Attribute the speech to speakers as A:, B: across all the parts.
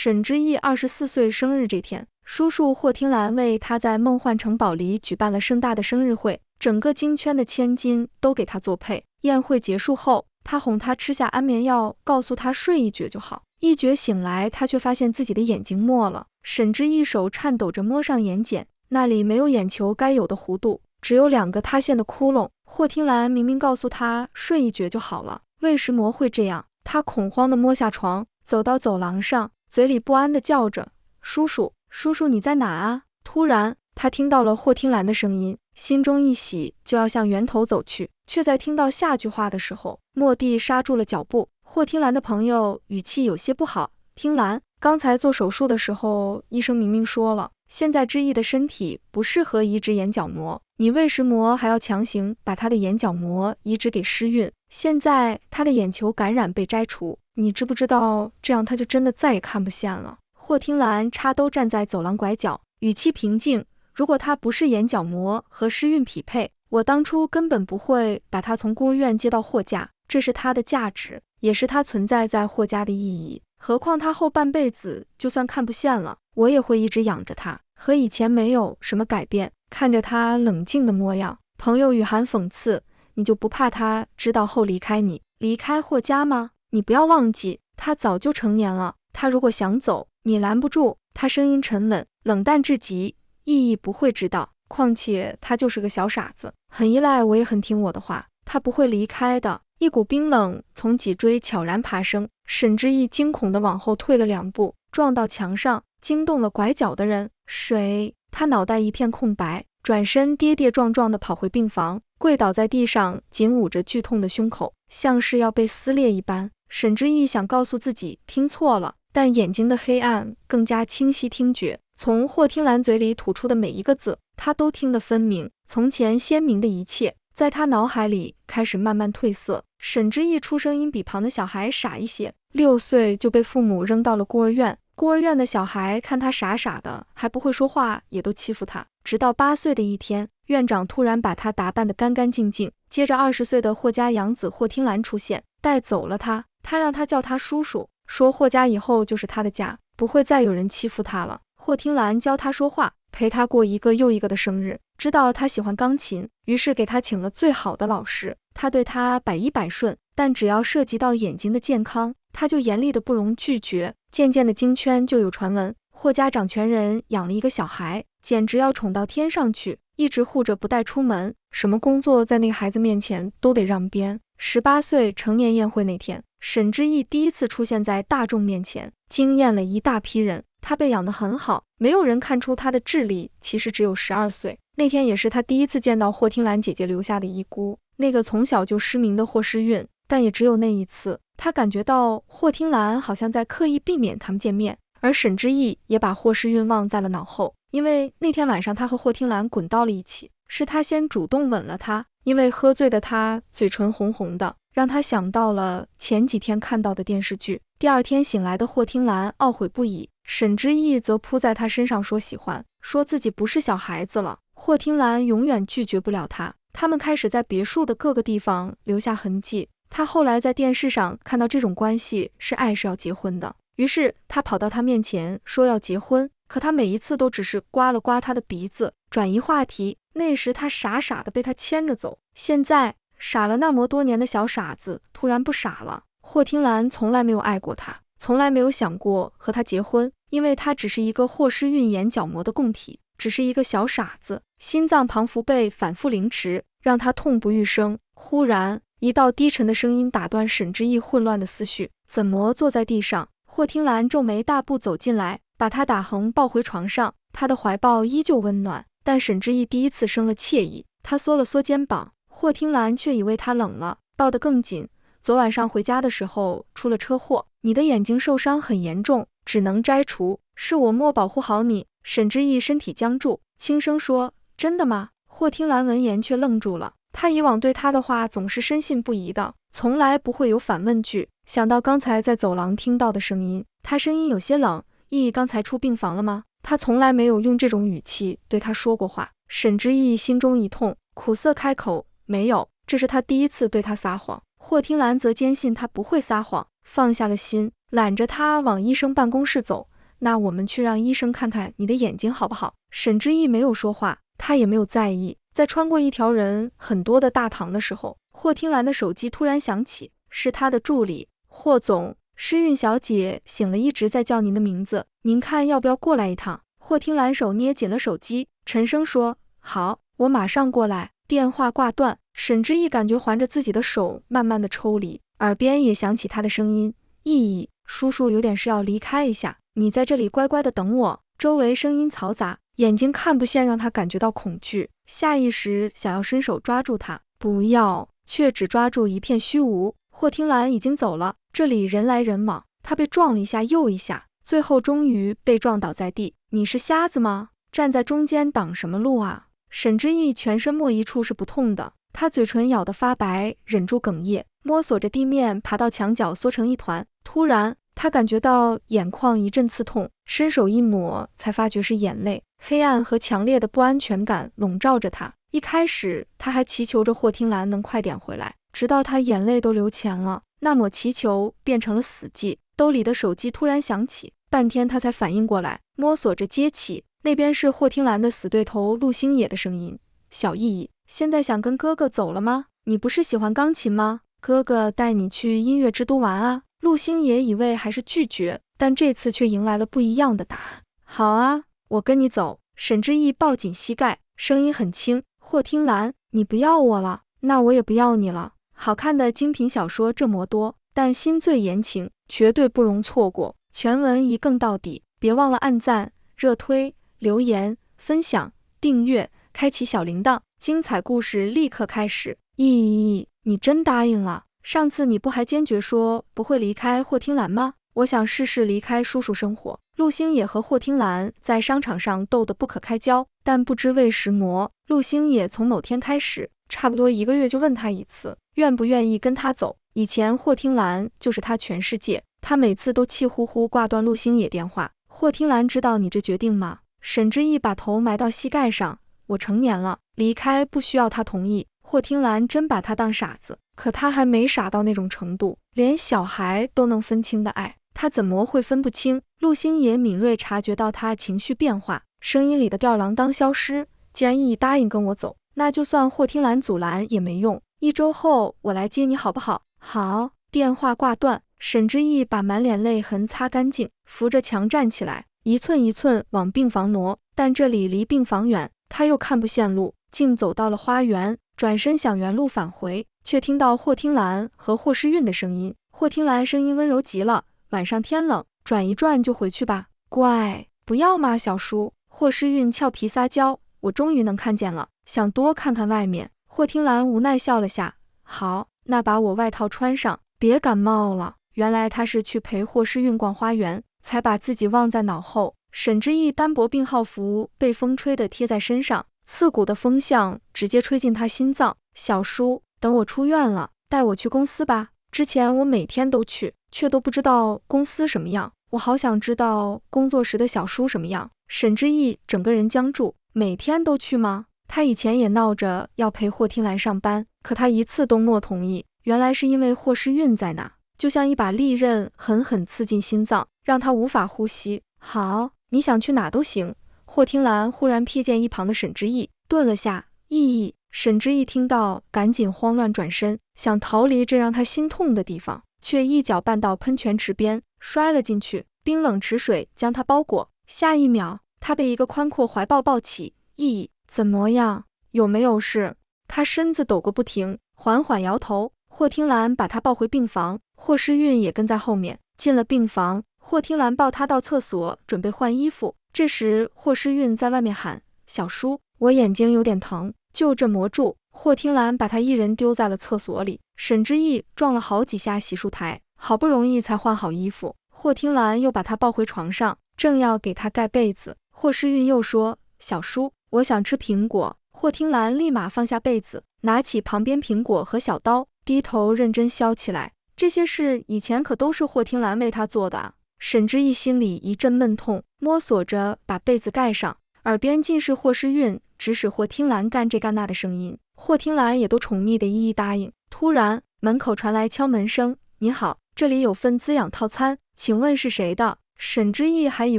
A: 沈之意24岁生日这天，叔叔霍听兰为他在梦幻城堡里举办了盛大的生日会，整个京圈的千金都给他作配。宴会结束后，他哄他吃下安眠药，告诉他睡一觉就好。一觉醒来，他却发现自己的眼睛没了。沈之意手颤抖着摸上眼睑，那里没有眼球该有的弧度，只有2个塌陷的窟窿。霍听兰明明告诉他睡一觉就好了，为什么会这样？他恐慌地摸下床，走到走廊上，嘴里不安地叫着：“叔叔，叔叔，你在哪啊？”突然，他听到了霍听兰的声音，心中一喜，就要向源头走去，却在听到下句话的时候，蓦地刹住了脚步。霍听兰的朋友语气有些不好：“听兰，刚才做手术的时候，医生明明说了，现在之意的身体不适合移植眼角膜，你为什么还要强行把他的眼角膜移植给诗韵？现在他的眼球感染被摘除，你知不知道这样他就真的再也看不见了？”霍听兰插兜站在走廊拐角，语气平静：“如果他不是眼角膜和诗韵匹配，我当初根本不会把他从孤儿院接到霍家，这是他的价值，也是他存在在霍家的意义。何况他后半辈子就算看不见了，我也会一直养着他，和以前没有什么改变。”看着他冷静的模样，朋友语含讽刺：“你就不怕他知道后离开你，离开霍家吗？你不要忘记，他早就成年了，他如果想走，你拦不住。”他声音沉稳，冷淡至极：“意义不会知道，况且他就是个小傻子，很依赖我，也很听我的话，他不会离开的。”一股冰冷从脊椎悄然爬升，沈之意惊恐地往后退了2步，撞到墙上，惊动了拐角的人。谁？他脑袋一片空白，转身跌跌撞撞地跑回病房，跪倒在地上，紧捂着剧痛的胸口，像是要被撕裂一般。沈之意想告诉自己听错了，但眼睛的黑暗更加清晰听觉，从霍听兰嘴里吐出的每一个字，他都听得分明。从前鲜明的一切，在他脑海里开始慢慢褪色。沈之意出生因比旁的小孩傻一些，6岁就被父母扔到了孤儿院。孤儿院的小孩看他傻傻的，还不会说话，也都欺负他。直到8岁的一天，院长突然把他打扮得干干净净，接着20岁的霍家养子霍听兰出现，带走了他。他让他叫他叔叔，说霍家以后就是他的家，不会再有人欺负他了。霍听兰教他说话，陪他过一个又一个的生日，知道他喜欢钢琴，于是给他请了最好的老师。他对他百依百顺，但只要涉及到眼睛的健康，他就严厉的不容拒绝。渐渐的，京圈就有传闻，霍家掌权人养了一个小孩，简直要宠到天上去，一直护着不带出门，什么工作在那个孩子面前都得让边。18岁成年宴会那天，沈之意第一次出现在大众面前，惊艳了一大批人。他被养得很好，没有人看出他的智力其实只有12岁。那天也是他第一次见到霍听兰姐姐留下的遗孤，那个从小就失明的霍诗韵。但也只有那一次，他感觉到霍听兰好像在刻意避免他们见面，而沈之意也把霍诗韵忘在了脑后。因为那天晚上他和霍听兰滚到了一起，是他先主动吻了他，因为喝醉的他嘴唇红红的，让他想到了前几天看到的电视剧。第2天醒来的霍听兰懊悔不已，沈之意则扑在他身上说喜欢，说自己不是小孩子了。霍听兰永远拒绝不了他，他们开始在别墅的各个地方留下痕迹。他后来在电视上看到这种关系是爱，是要结婚的，于是他跑到他面前说要结婚，可他每一次都只是刮了刮他的鼻子，转移话题。那时他傻傻的被他牵着走，现在傻了那么多年的小傻子突然不傻了。霍听兰从来没有爱过他，从来没有想过和他结婚，因为他只是一个霍诗韵眼角膜的供体，只是一个小傻子，心脏旁腹被反复凌迟，让他痛不欲生。忽然一道低沉的声音打断沈之意混乱的思绪：“怎么坐在地上？”霍听兰皱眉大步走进来，把他打横抱回床上。他的怀抱依旧温暖，但沈之意第一次生了怯意。他缩了缩肩膀，霍听兰却以为他冷了，抱得更紧。昨晚上回家的时候出了车祸，你的眼睛受伤很严重，只能摘除，是我没保护好你。沈之意身体僵住，轻声说：“真的吗？”霍听兰闻言却愣住了。他以往对他的话总是深信不疑的，从来不会有反问句。想到刚才在走廊听到的声音，他声音有些冷：“意刚才出病房了吗？”他从来没有用这种语气对他说过话。沈之意心中一痛，苦涩开口：“没有。”这是他第一次对他撒谎。霍听兰则坚信他不会撒谎，放下了心，揽着他往医生办公室走。那我们去让医生看看你的眼睛好不好？沈之意没有说话，他也没有在意。在穿过一条人很多的大堂的时候，霍听兰的手机突然响起，是他的助理。霍总，诗韵小姐醒了，一直在叫您的名字，您看要不要过来一趟？霍听兰手捏紧了手机，沉声说：好，我马上过来。电话挂断，沈之意感觉环着自己的手慢慢的抽离，耳边也响起他的声音：意意，叔叔有点事要离开一下，你在这里乖乖的等我。周围声音嘈杂，眼睛看不见，让他感觉到恐惧，下意识想要伸手抓住他，不要，却只抓住一片虚无。霍听兰已经走了，这里人来人往，他被撞了一下又一下，最后终于被撞倒在地。你是瞎子吗？站在中间挡什么路啊？沈之意全身没一处是不痛的，他嘴唇咬得发白，忍住哽咽，摸索着地面爬到墙角缩成一团。突然他感觉到眼眶一阵刺痛，伸手一抹，才发觉是眼泪。黑暗和强烈的不安全感笼罩着他。一开始他还祈求着霍听兰能快点回来，直到他眼泪都流乾了，那抹祈求变成了死寂。兜里的手机突然响起，半天他才反应过来，摸索着接起，那边是霍听兰的死对头陆星野的声音：小意意，现在想跟哥哥走了吗？你不是喜欢钢琴吗？哥哥带你去音乐之都玩啊。陆星野以为还是拒绝，但这次却迎来了不一样的答案。好啊，我跟你走。沈之意抱紧膝盖，声音很轻：霍听兰，你不要我了，那我也不要你了。好看的精品小说这么多，但心醉言情绝对不容错过。全文一更到底，别忘了按赞、热推、留言、分享、订阅，开启小铃铛，精彩故事立刻开始。意意，你真答应了？上次你不还坚决说不会离开霍听兰吗？我想试试离开叔叔生活。陆星野和霍听兰在商场上斗得不可开交，但不知为什么，陆星野从某天开始，差不多1个月就问他一次，愿不愿意跟他走。以前霍听兰就是他全世界，他每次都气呼呼挂断陆星野电话。霍听兰知道你这决定吗？沈之意把头埋到膝盖上，我成年了，离开不需要他同意。霍听兰真把他当傻子，可他还没傻到那种程度，连小孩都能分清的爱，他怎么会分不清？陆星野敏锐察觉到他情绪变化，声音里的吊儿郎当消失。既然意意答应跟我走，那就算霍听兰阻拦也没用。1周后我来接你好不好？好。电话挂断，沈之意把满脸泪痕擦干净，扶着墙站起来，一寸一寸往病房挪，但这里离病房远，他又看不见路，竟走到了花园，转身想原路返回，却听到霍听兰和霍诗韵的声音。霍听兰声音温柔极了：晚上天冷，转一转就回去吧。乖，不要嘛，小叔。霍诗韵俏皮撒娇：我终于能看见了，想多看看外面。霍听兰无奈笑了下：好，那把我外套穿上，别感冒了。原来他是去陪霍诗韵逛花园，才把自己忘在脑后。沈之意单薄病号服被风吹得贴在身上，刺骨的风向直接吹进他心脏。小叔，等我出院了，带我去公司吧。之前我每天都去，却都不知道公司什么样，我好想知道工作时的小叔什么样。沈之意整个人僵住，每天都去吗？他以前也闹着要陪霍听兰上班，可他一次都没同意。原来是因为霍诗韵在那，就像一把利刃狠狠刺进心脏，让他无法呼吸。好，你想去哪都行。霍听兰忽然瞥见一旁的沈之意，顿了下：意意。沈之意听到，赶紧慌乱转身，想逃离这让他心痛的地方，却一脚绊到喷泉池边，摔了进去。冰冷池水将他包裹，下一秒，他被一个宽阔怀抱抱起。意意，怎么样？有没有事？他身子抖个不停，缓缓摇头。霍听兰把他抱回病房，霍诗韵也跟在后面。进了病房，霍听兰抱他到厕所，准备换衣服。这时，霍诗韵在外面喊：小叔，我眼睛有点疼，就这磨住。霍听兰把他一人丢在了厕所里。沈之意撞了好几下洗漱台，好不容易才换好衣服。霍听兰又把他抱回床上，正要给他盖被子，霍诗韵又说：小叔，我想吃苹果。霍听兰立马放下被子，拿起旁边苹果和小刀，低头认真削起来。这些事以前可都是霍听兰为他做的啊。沈之意心里一阵闷痛，摸索着把被子盖上，耳边尽是霍诗韵指使霍听兰干这干那的声音。霍听兰也都宠溺的一一答应。突然，门口传来敲门声：你好，这里有份滋养套餐，请问是谁的？沈之意还以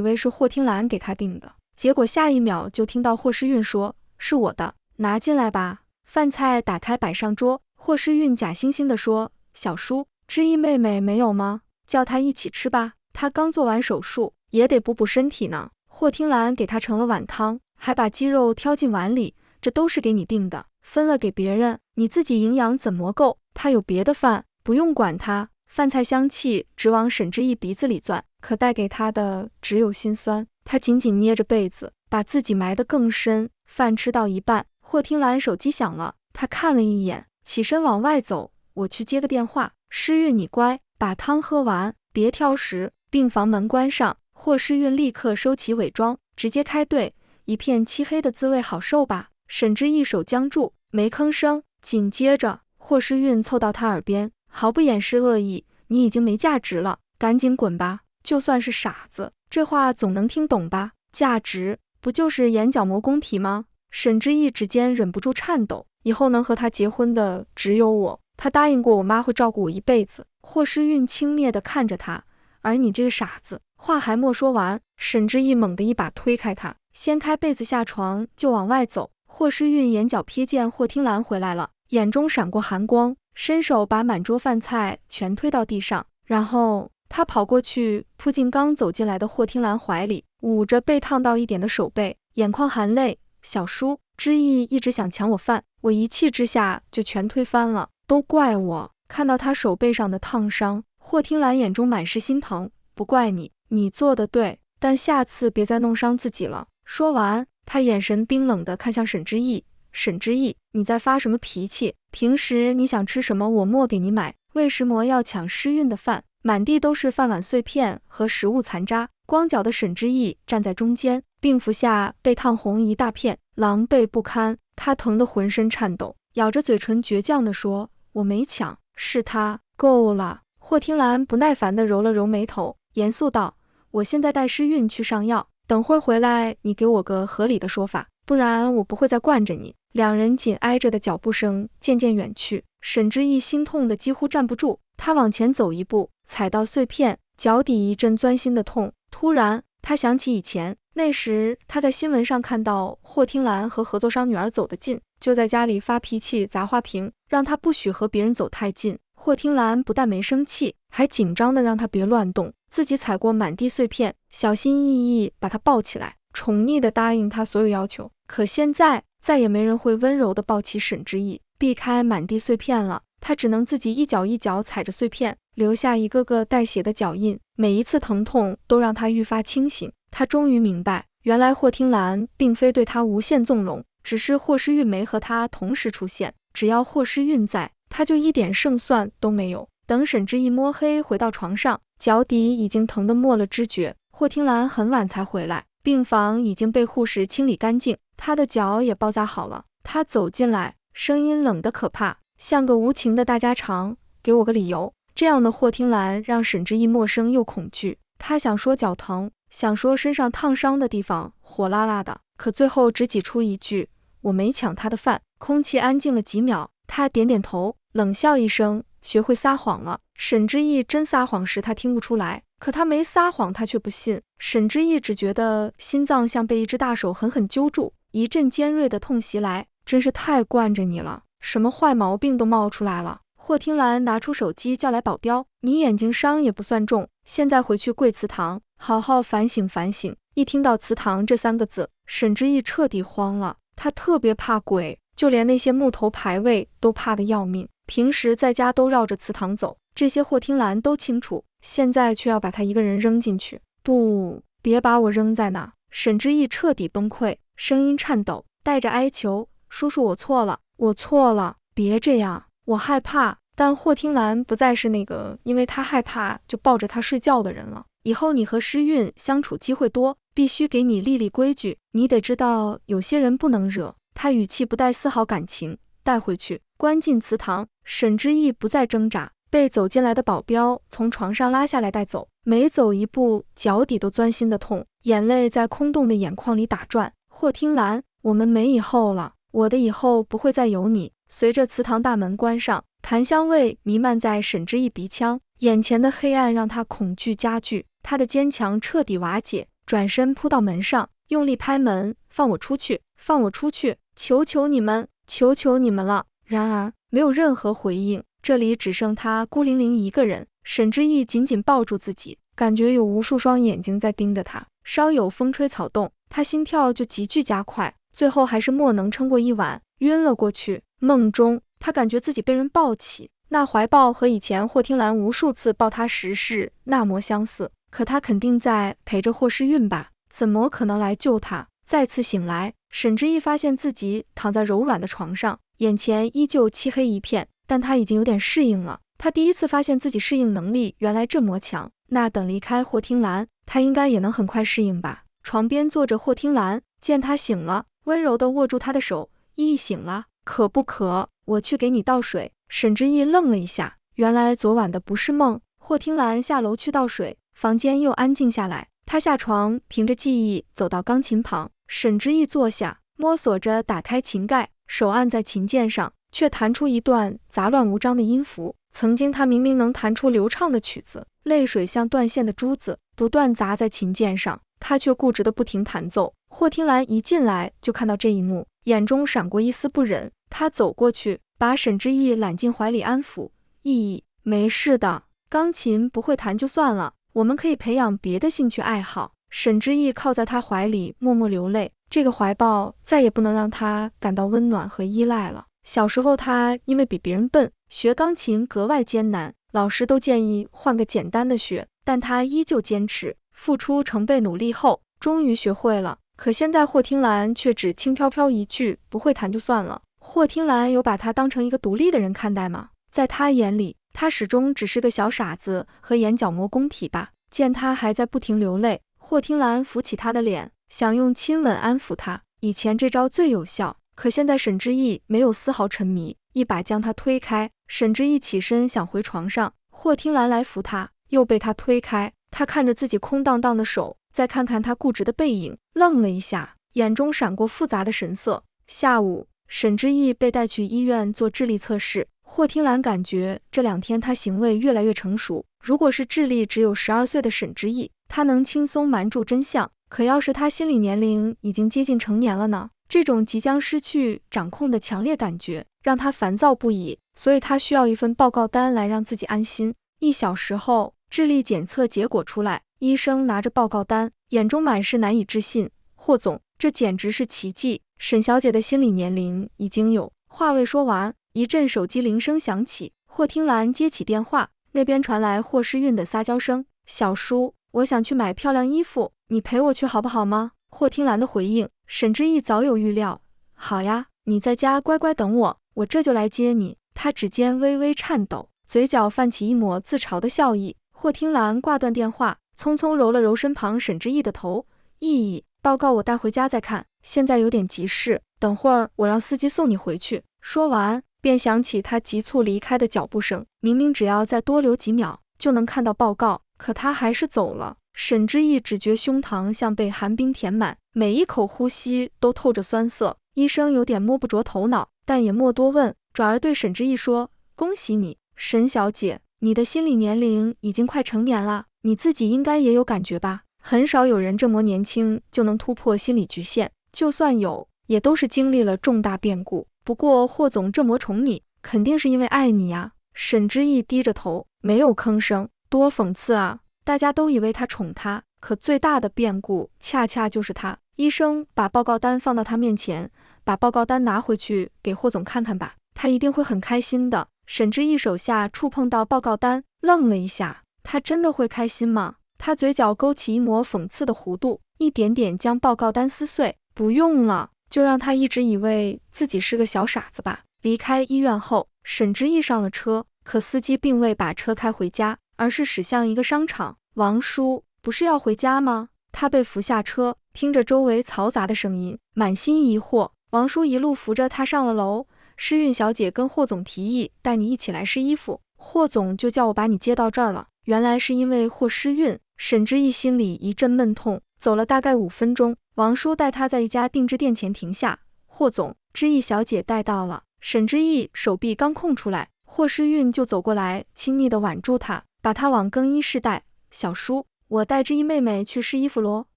A: 为是霍听兰给他订的，结果下一秒就听到霍诗韵说：“是我的，拿进来吧。”饭菜打开摆上桌，霍诗韵假惺惺地说：“小叔，之意妹妹没有吗？叫她一起吃吧，她刚做完手术，也得补补身体呢。”霍听兰给她盛了碗汤，还把鸡肉挑进碗里，这都是给你订的，分了给别人，你自己营养怎么够？她有别的饭，不用管她。饭菜香气直往沈之意鼻子里钻，可带给她的只有心酸。她紧紧捏着被子，把自己埋得更深。饭吃到一半，霍听兰手机响了，她看了一眼，起身往外走。我去接个电话。诗韵，你乖，把汤喝完，别挑食。病房门关上，霍诗韵立刻收起伪装，直接开队。一片漆黑的滋味好受吧？沈之意手僵住，没吭声。紧接着，霍诗韵凑到他耳边，毫不掩饰恶意：“你已经没价值了，赶紧滚吧！就算是傻子，这话总能听懂吧？价值不就是眼角膜供体吗？”沈之意指尖忍不住颤抖，以后能和他结婚的只有我，他答应过我妈会照顾我一辈子。霍诗韵轻蔑地看着他，而你这个傻子。话还没说完，沈之意猛地一把推开他，掀开被子下床就往外走。霍诗韵眼角瞥见霍听兰回来了，眼中闪过寒光，伸手把满桌饭菜全推到地上，然后他跑过去扑进刚走进来的霍听兰怀里，捂着被烫到一点的手背，眼眶含泪：“小叔，之意一直想抢我饭，我一气之下就全推翻了，都怪我。”看到他手背上的烫伤，霍听兰眼中满是心疼：“不怪你，你做的对，但下次别再弄伤自己了。”说完，他眼神冰冷地看向沈之意：“沈之意，你在发什么脾气？平时你想吃什么我莫给你买，为什么要抢诗韵的饭？”满地都是饭碗碎片和食物残渣，光脚的沈之意站在中间，病服下被烫红一大片，狼狈不堪。他疼得浑身颤抖，咬着嘴唇倔强地说：“我没抢，是他。”够了！霍听兰不耐烦地揉了揉眉头，严肃道：“我现在带诗韵去上药，等会儿回来你给我个合理的说法，不然我不会再惯着你。”两人紧挨着的脚步声渐渐远去，沈之意心痛得几乎站不住，他往前走一步，踩到碎片，脚底一阵钻心的痛。突然，他想起以前，那时他在新闻上看到霍听兰和合作商女儿走得近，就在家里发脾气砸花瓶，让他不许和别人走太近。霍听兰不但没生气，还紧张的让他别乱动，自己踩过满地碎片，小心翼翼把他抱起来，宠溺的答应他所有要求。可现在再也没人会温柔地抱起沈之意，避开满地碎片了，他只能自己一脚一脚踩着碎片，留下一个个带血的脚印，每一次疼痛都让他愈发清醒。他终于明白，原来霍听兰并非对他无限纵容，只是霍诗韵没和他同时出现，只要霍诗韵在，他就一点胜算都没有。等沈之意摸黑回到床上，脚底已经疼得没了知觉。霍听兰很晚才回来，病房已经被护士清理干净，他的脚也包扎好了。他走进来，声音冷得可怕，像个无情的大家长：“给我个理由。”这样的霍听兰让沈之意陌生又恐惧。他想说脚疼，想说身上烫伤的地方火辣辣的，可最后只挤出一句：“我没抢他的饭。”空气安静了几秒，他点点头，冷笑一声：“学会撒谎了。”沈之意真撒谎时他听不出来，可他没撒谎他却不信。沈之意只觉得心脏像被一只大手狠狠揪住，一阵尖锐的痛袭来，真是太惯着你了，什么坏毛病都冒出来了。霍听兰拿出手机叫来保镖：“你眼睛伤也不算重，现在回去跪祠堂，好好反省反省。”一听到祠堂这3个字，沈之意彻底慌了。他特别怕鬼，就连那些木头牌位都怕得要命，平时在家都绕着祠堂走，这些霍听兰都清楚，现在却要把他一个人扔进去。不，别把我扔在那！沈之意彻底崩溃，声音颤抖，带着哀求：“叔叔，我错了，我错了，别这样，我害怕。”但霍听兰不再是那个因为他害怕就抱着他睡觉的人了。以后你和诗韵相处机会多，必须给你立立规矩，你得知道有些人不能惹。他语气不带丝毫感情：“带回去，关进祠堂。”沈之意不再挣扎，被走进来的保镖从床上拉下来带走，每走一步脚底都钻心的痛，眼泪在空洞的眼眶里打转。霍听兰，我们没以后了，我的以后不会再有你。随着祠堂大门关上，檀香味弥漫在沈之意鼻腔，眼前的黑暗让他恐惧加剧。他的坚强彻底瓦解，转身扑到门上，用力拍门，放我出去，放我出去，求求你们，求求你们了。然而没有任何回应，这里只剩他孤零零一个人。沈之意紧紧抱住自己，感觉有无数双眼睛在盯着他，稍有风吹草动，他心跳就急剧加快，最后还是莫能撑过一晚，晕了过去。梦中他感觉自己被人抱起，那怀抱和以前霍听兰无数次抱他时是那么相似，可他肯定在陪着霍诗韵吧，怎么可能来救他？再次醒来，沈之意发现自己躺在柔软的床上，眼前依旧漆黑一片，但他已经有点适应了。他第一次发现自己适应能力原来这么强，那等离开霍听兰，他应该也能很快适应吧。床边坐着霍听兰，见他醒了，温柔地握住他的手，意醒了，渴不渴？我去给你倒水。沈之意愣了一下，原来昨晚的不是梦。霍听兰下楼去倒水，房间又安静下来。他下床，凭着记忆走到钢琴旁，沈之意坐下，摸索着打开琴盖，手按在琴键上，却弹出一段杂乱无章的音符。曾经他明明能弹出流畅的曲子，泪水像断线的珠子，不断砸在琴键上，他却固执地不停弹奏。霍听兰一进来就看到这一幕，眼中闪过一丝不忍。他走过去，把沈之意揽进怀里安抚，意没事的，钢琴不会弹就算了，我们可以培养别的兴趣爱好。沈之意靠在他怀里默默流泪，这个怀抱再也不能让他感到温暖和依赖了。小时候他因为比别人笨，学钢琴格外艰难，老师都建议换个简单的学，但他依旧坚持，付出成倍努力后，终于学会了。可现在霍听兰却只轻飘飘一句不会弹就算了。霍听兰有把他当成一个独立的人看待吗？在他眼里，他始终只是个小傻子和眼角膜工体吧。见他还在不停流泪，霍听兰扶起他的脸，想用亲吻安抚他。以前这招最有效，可现在沈之意没有丝毫沉迷，一把将他推开。沈之意起身想回床上，霍听兰来扶他，又被他推开。他看着自己空荡荡的手，再看看他固执的背影，愣了一下，眼中闪过复杂的神色。下午，沈之意被带去医院做智力测试。霍听兰感觉这2天他行为越来越成熟，如果是智力只有12岁的沈之意，他能轻松瞒住真相，可要是他心理年龄已经接近成年了呢？这种即将失去掌控的强烈感觉让他烦躁不已，所以他需要一份报告单来让自己安心。1小时后，智力检测结果出来，医生拿着报告单，眼中满是难以置信。霍总，这简直是奇迹，沈小姐的心理年龄已经有……话未说完，一阵手机铃声响起，霍听兰接起电话，那边传来霍诗韵的撒娇声：小叔，我想去买漂亮衣服，你陪我去好不好吗？霍听兰的回应，沈之意早有预料。好呀，你在家乖乖等我，我这就来接你。他指尖微微颤抖，嘴角泛起一抹自嘲的笑意。霍听兰挂断电话，匆匆揉了揉身旁沈之意的头，意，报告我带回家再看，现在有点急事，等会儿我让司机送你回去。说完，便响起他急促离开的脚步声。明明只要再多留几秒就能看到报告，可他还是走了。沈之意只觉胸膛像被寒冰填满，每一口呼吸都透着酸涩。医生有点摸不着头脑，但也莫多问，转而对沈之意说：恭喜你，沈小姐，你的心理年龄已经快成年了，你自己应该也有感觉吧？很少有人这么年轻就能突破心理局限，就算有，也都是经历了重大变故。不过霍总这么宠你，肯定是因为爱你呀。沈之意低着头，没有吭声。多讽刺啊！大家都以为他宠他，可最大的变故恰恰就是他。医生把报告单放到他面前，把报告单拿回去给霍总看看吧，他一定会很开心的。沈之意手下触碰到报告单，愣了一下，他真的会开心吗？他嘴角勾起一抹讽刺的弧度，一点点将报告单撕碎。不用了，就让他一直以为自己是个小傻子吧。离开医院后，沈之意上了车，可司机并未把车开回家，而是驶向一个商场。王叔，不是要回家吗？他被扶下车，听着周围嘈杂的声音，满心疑惑。王叔一路扶着他上了楼。诗韵小姐跟霍总提议带你一起来试衣服，霍总就叫我把你接到这儿了。原来是因为霍诗韵。沈之意心里一阵闷痛，走了大概5分钟，王叔带他在一家定制店前停下。霍总，之意小姐带到了。沈之意手臂刚空出来，霍诗韵就走过来，亲昵地挽住他，把他往更衣室带。小叔，我带知意妹妹去试衣服咯。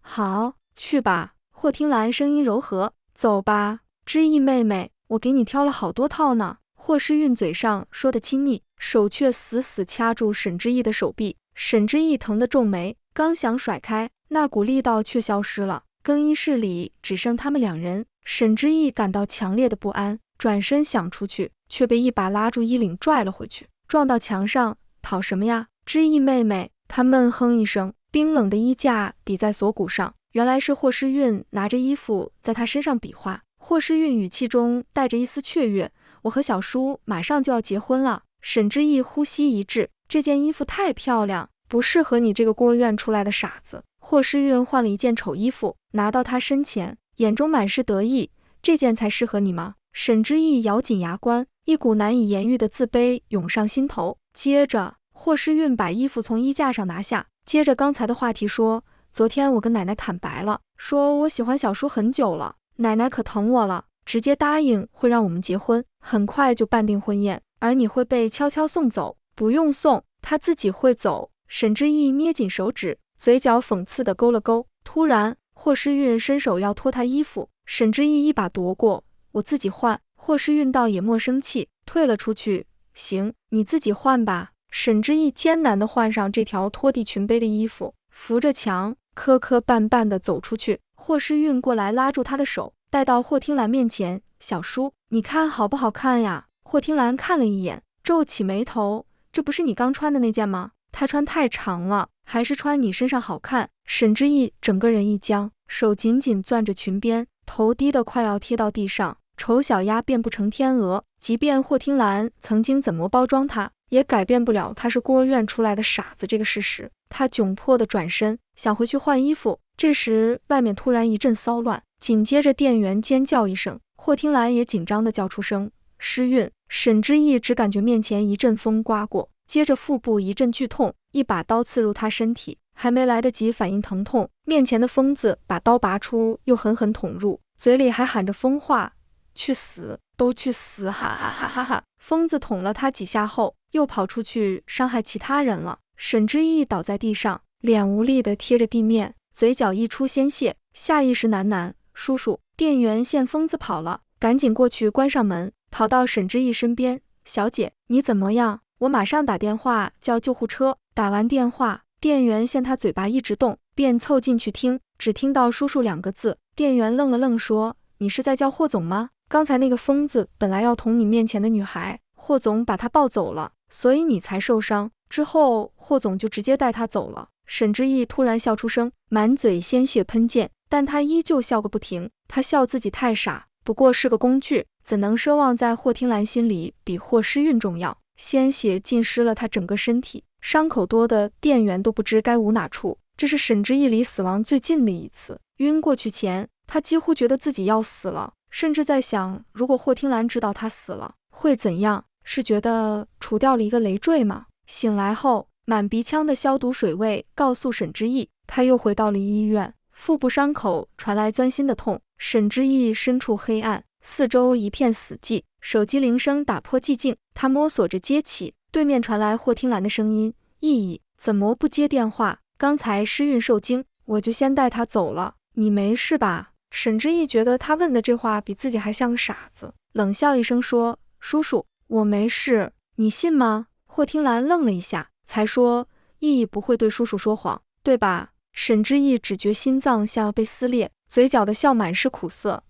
A: 好，去吧。霍听兰声音柔和，走吧，知意妹妹，我给你挑了好多套呢。霍诗韵嘴上说的亲昵，手却死死掐住沈之意的手臂。沈之意疼得皱眉，刚想甩开，那股力道却消失了。更衣室里只剩他们两人，沈之意感到强烈的不安，转身想出去，却被一把拉住衣领拽了回去，撞到墙上。跑什么呀，知意妹妹？他闷哼一声，冰冷的衣架抵在锁骨上，原来是霍诗韵拿着衣服在他身上比划。霍诗韵语气中带着一丝雀跃，我和小叔马上就要结婚了。沈之意呼吸一滞，这件衣服太漂亮，不适合你这个孤儿院出来的傻子。霍诗韵换了一件丑衣服，拿到他身前，眼中满是得意，这件才适合你吗？沈之意咬紧牙关，一股难以言喻的自卑涌上心头。接着霍诗韵把衣服从衣架上拿下，接着刚才的话题说，昨天我跟奶奶坦白了，说我喜欢小叔很久了，奶奶可疼我了，直接答应会让我们结婚，很快就办定婚宴，而你会被悄悄送走。不用送，他自己会走。沈之意捏紧手指，嘴角讽刺地勾了勾。突然霍诗韵伸手要脱他衣服，沈之意一把夺过，我自己换。霍诗韵倒也莫生气，退了出去。行，你自己换吧。沈之意艰难地换上这条拖地裙杯的衣服，扶着墙磕磕绊绊地走出去。霍诗韵过来拉住他的手，带到霍听兰面前，小叔，你看好不好看呀？霍听兰看了一眼，皱起眉头，这不是你刚穿的那件吗？它穿太长了，还是穿你身上好看。沈之意整个人一僵，手紧紧攥着裙边，头低得快要贴到地上。丑小鸭变不成天鹅，即便霍听兰曾经怎么包装他，也改变不了他是孤儿院出来的傻子这个事实。他窘迫地转身想回去换衣服，这时外面突然一阵骚乱，紧接着店员尖叫一声，霍听兰也紧张地叫出声诗韵。沈之意只感觉面前一阵风刮过，接着腹部一阵剧痛，一把刀刺入他身体，还没来得及反应疼痛，面前的疯子把刀拔出又狠狠捅入，嘴里还喊着疯话，去死，都去死，哈哈哈哈哈！疯子捅了他几下后，又跑出去伤害其他人了。沈之意倒在地上，脸无力地贴着地面，嘴角溢出鲜血，下意识喃喃：叔叔。店员见疯子跑了，赶紧过去关上门，跑到沈之意身边，小姐，你怎么样？我马上打电话叫救护车。打完电话，店员见他嘴巴一直动，便凑进去听，只听到叔叔2个字。店员愣了愣说，你是在叫霍总吗？刚才那个疯子本来要捅你面前的女孩，霍总把他抱走了，所以你才受伤，之后霍总就直接带他走了。沈之意突然笑出声，满嘴鲜血喷溅，但他依旧笑个不停。他笑自己太傻，不过是个工具，怎能奢望在霍听兰心里比霍诗韵重要？鲜血浸湿了他整个身体，伤口多的店员都不知该捂哪处。这是沈之意离死亡最近的一次。晕过去前，他几乎觉得自己要死了，甚至在想，如果霍听兰知道他死了，会怎样？是觉得除掉了一个累赘吗？醒来后，满鼻腔的消毒水味告诉沈之意，他又回到了医院。腹部伤口传来钻心的痛，沈之意身处黑暗，四周一片死寂。手机铃声打破寂静，他摸索着接起，对面传来霍听兰的声音：意意，怎么不接电话？刚才诗韵受惊，我就先带她走了，你没事吧？沈之意觉得他问的这话比自己还像个傻子，冷笑一声说，叔叔，我没事，你信吗？霍听兰愣了一下，才说，意意不会对叔叔说谎，对吧？沈之意只觉心脏像要被撕裂，嘴角的笑满是苦涩。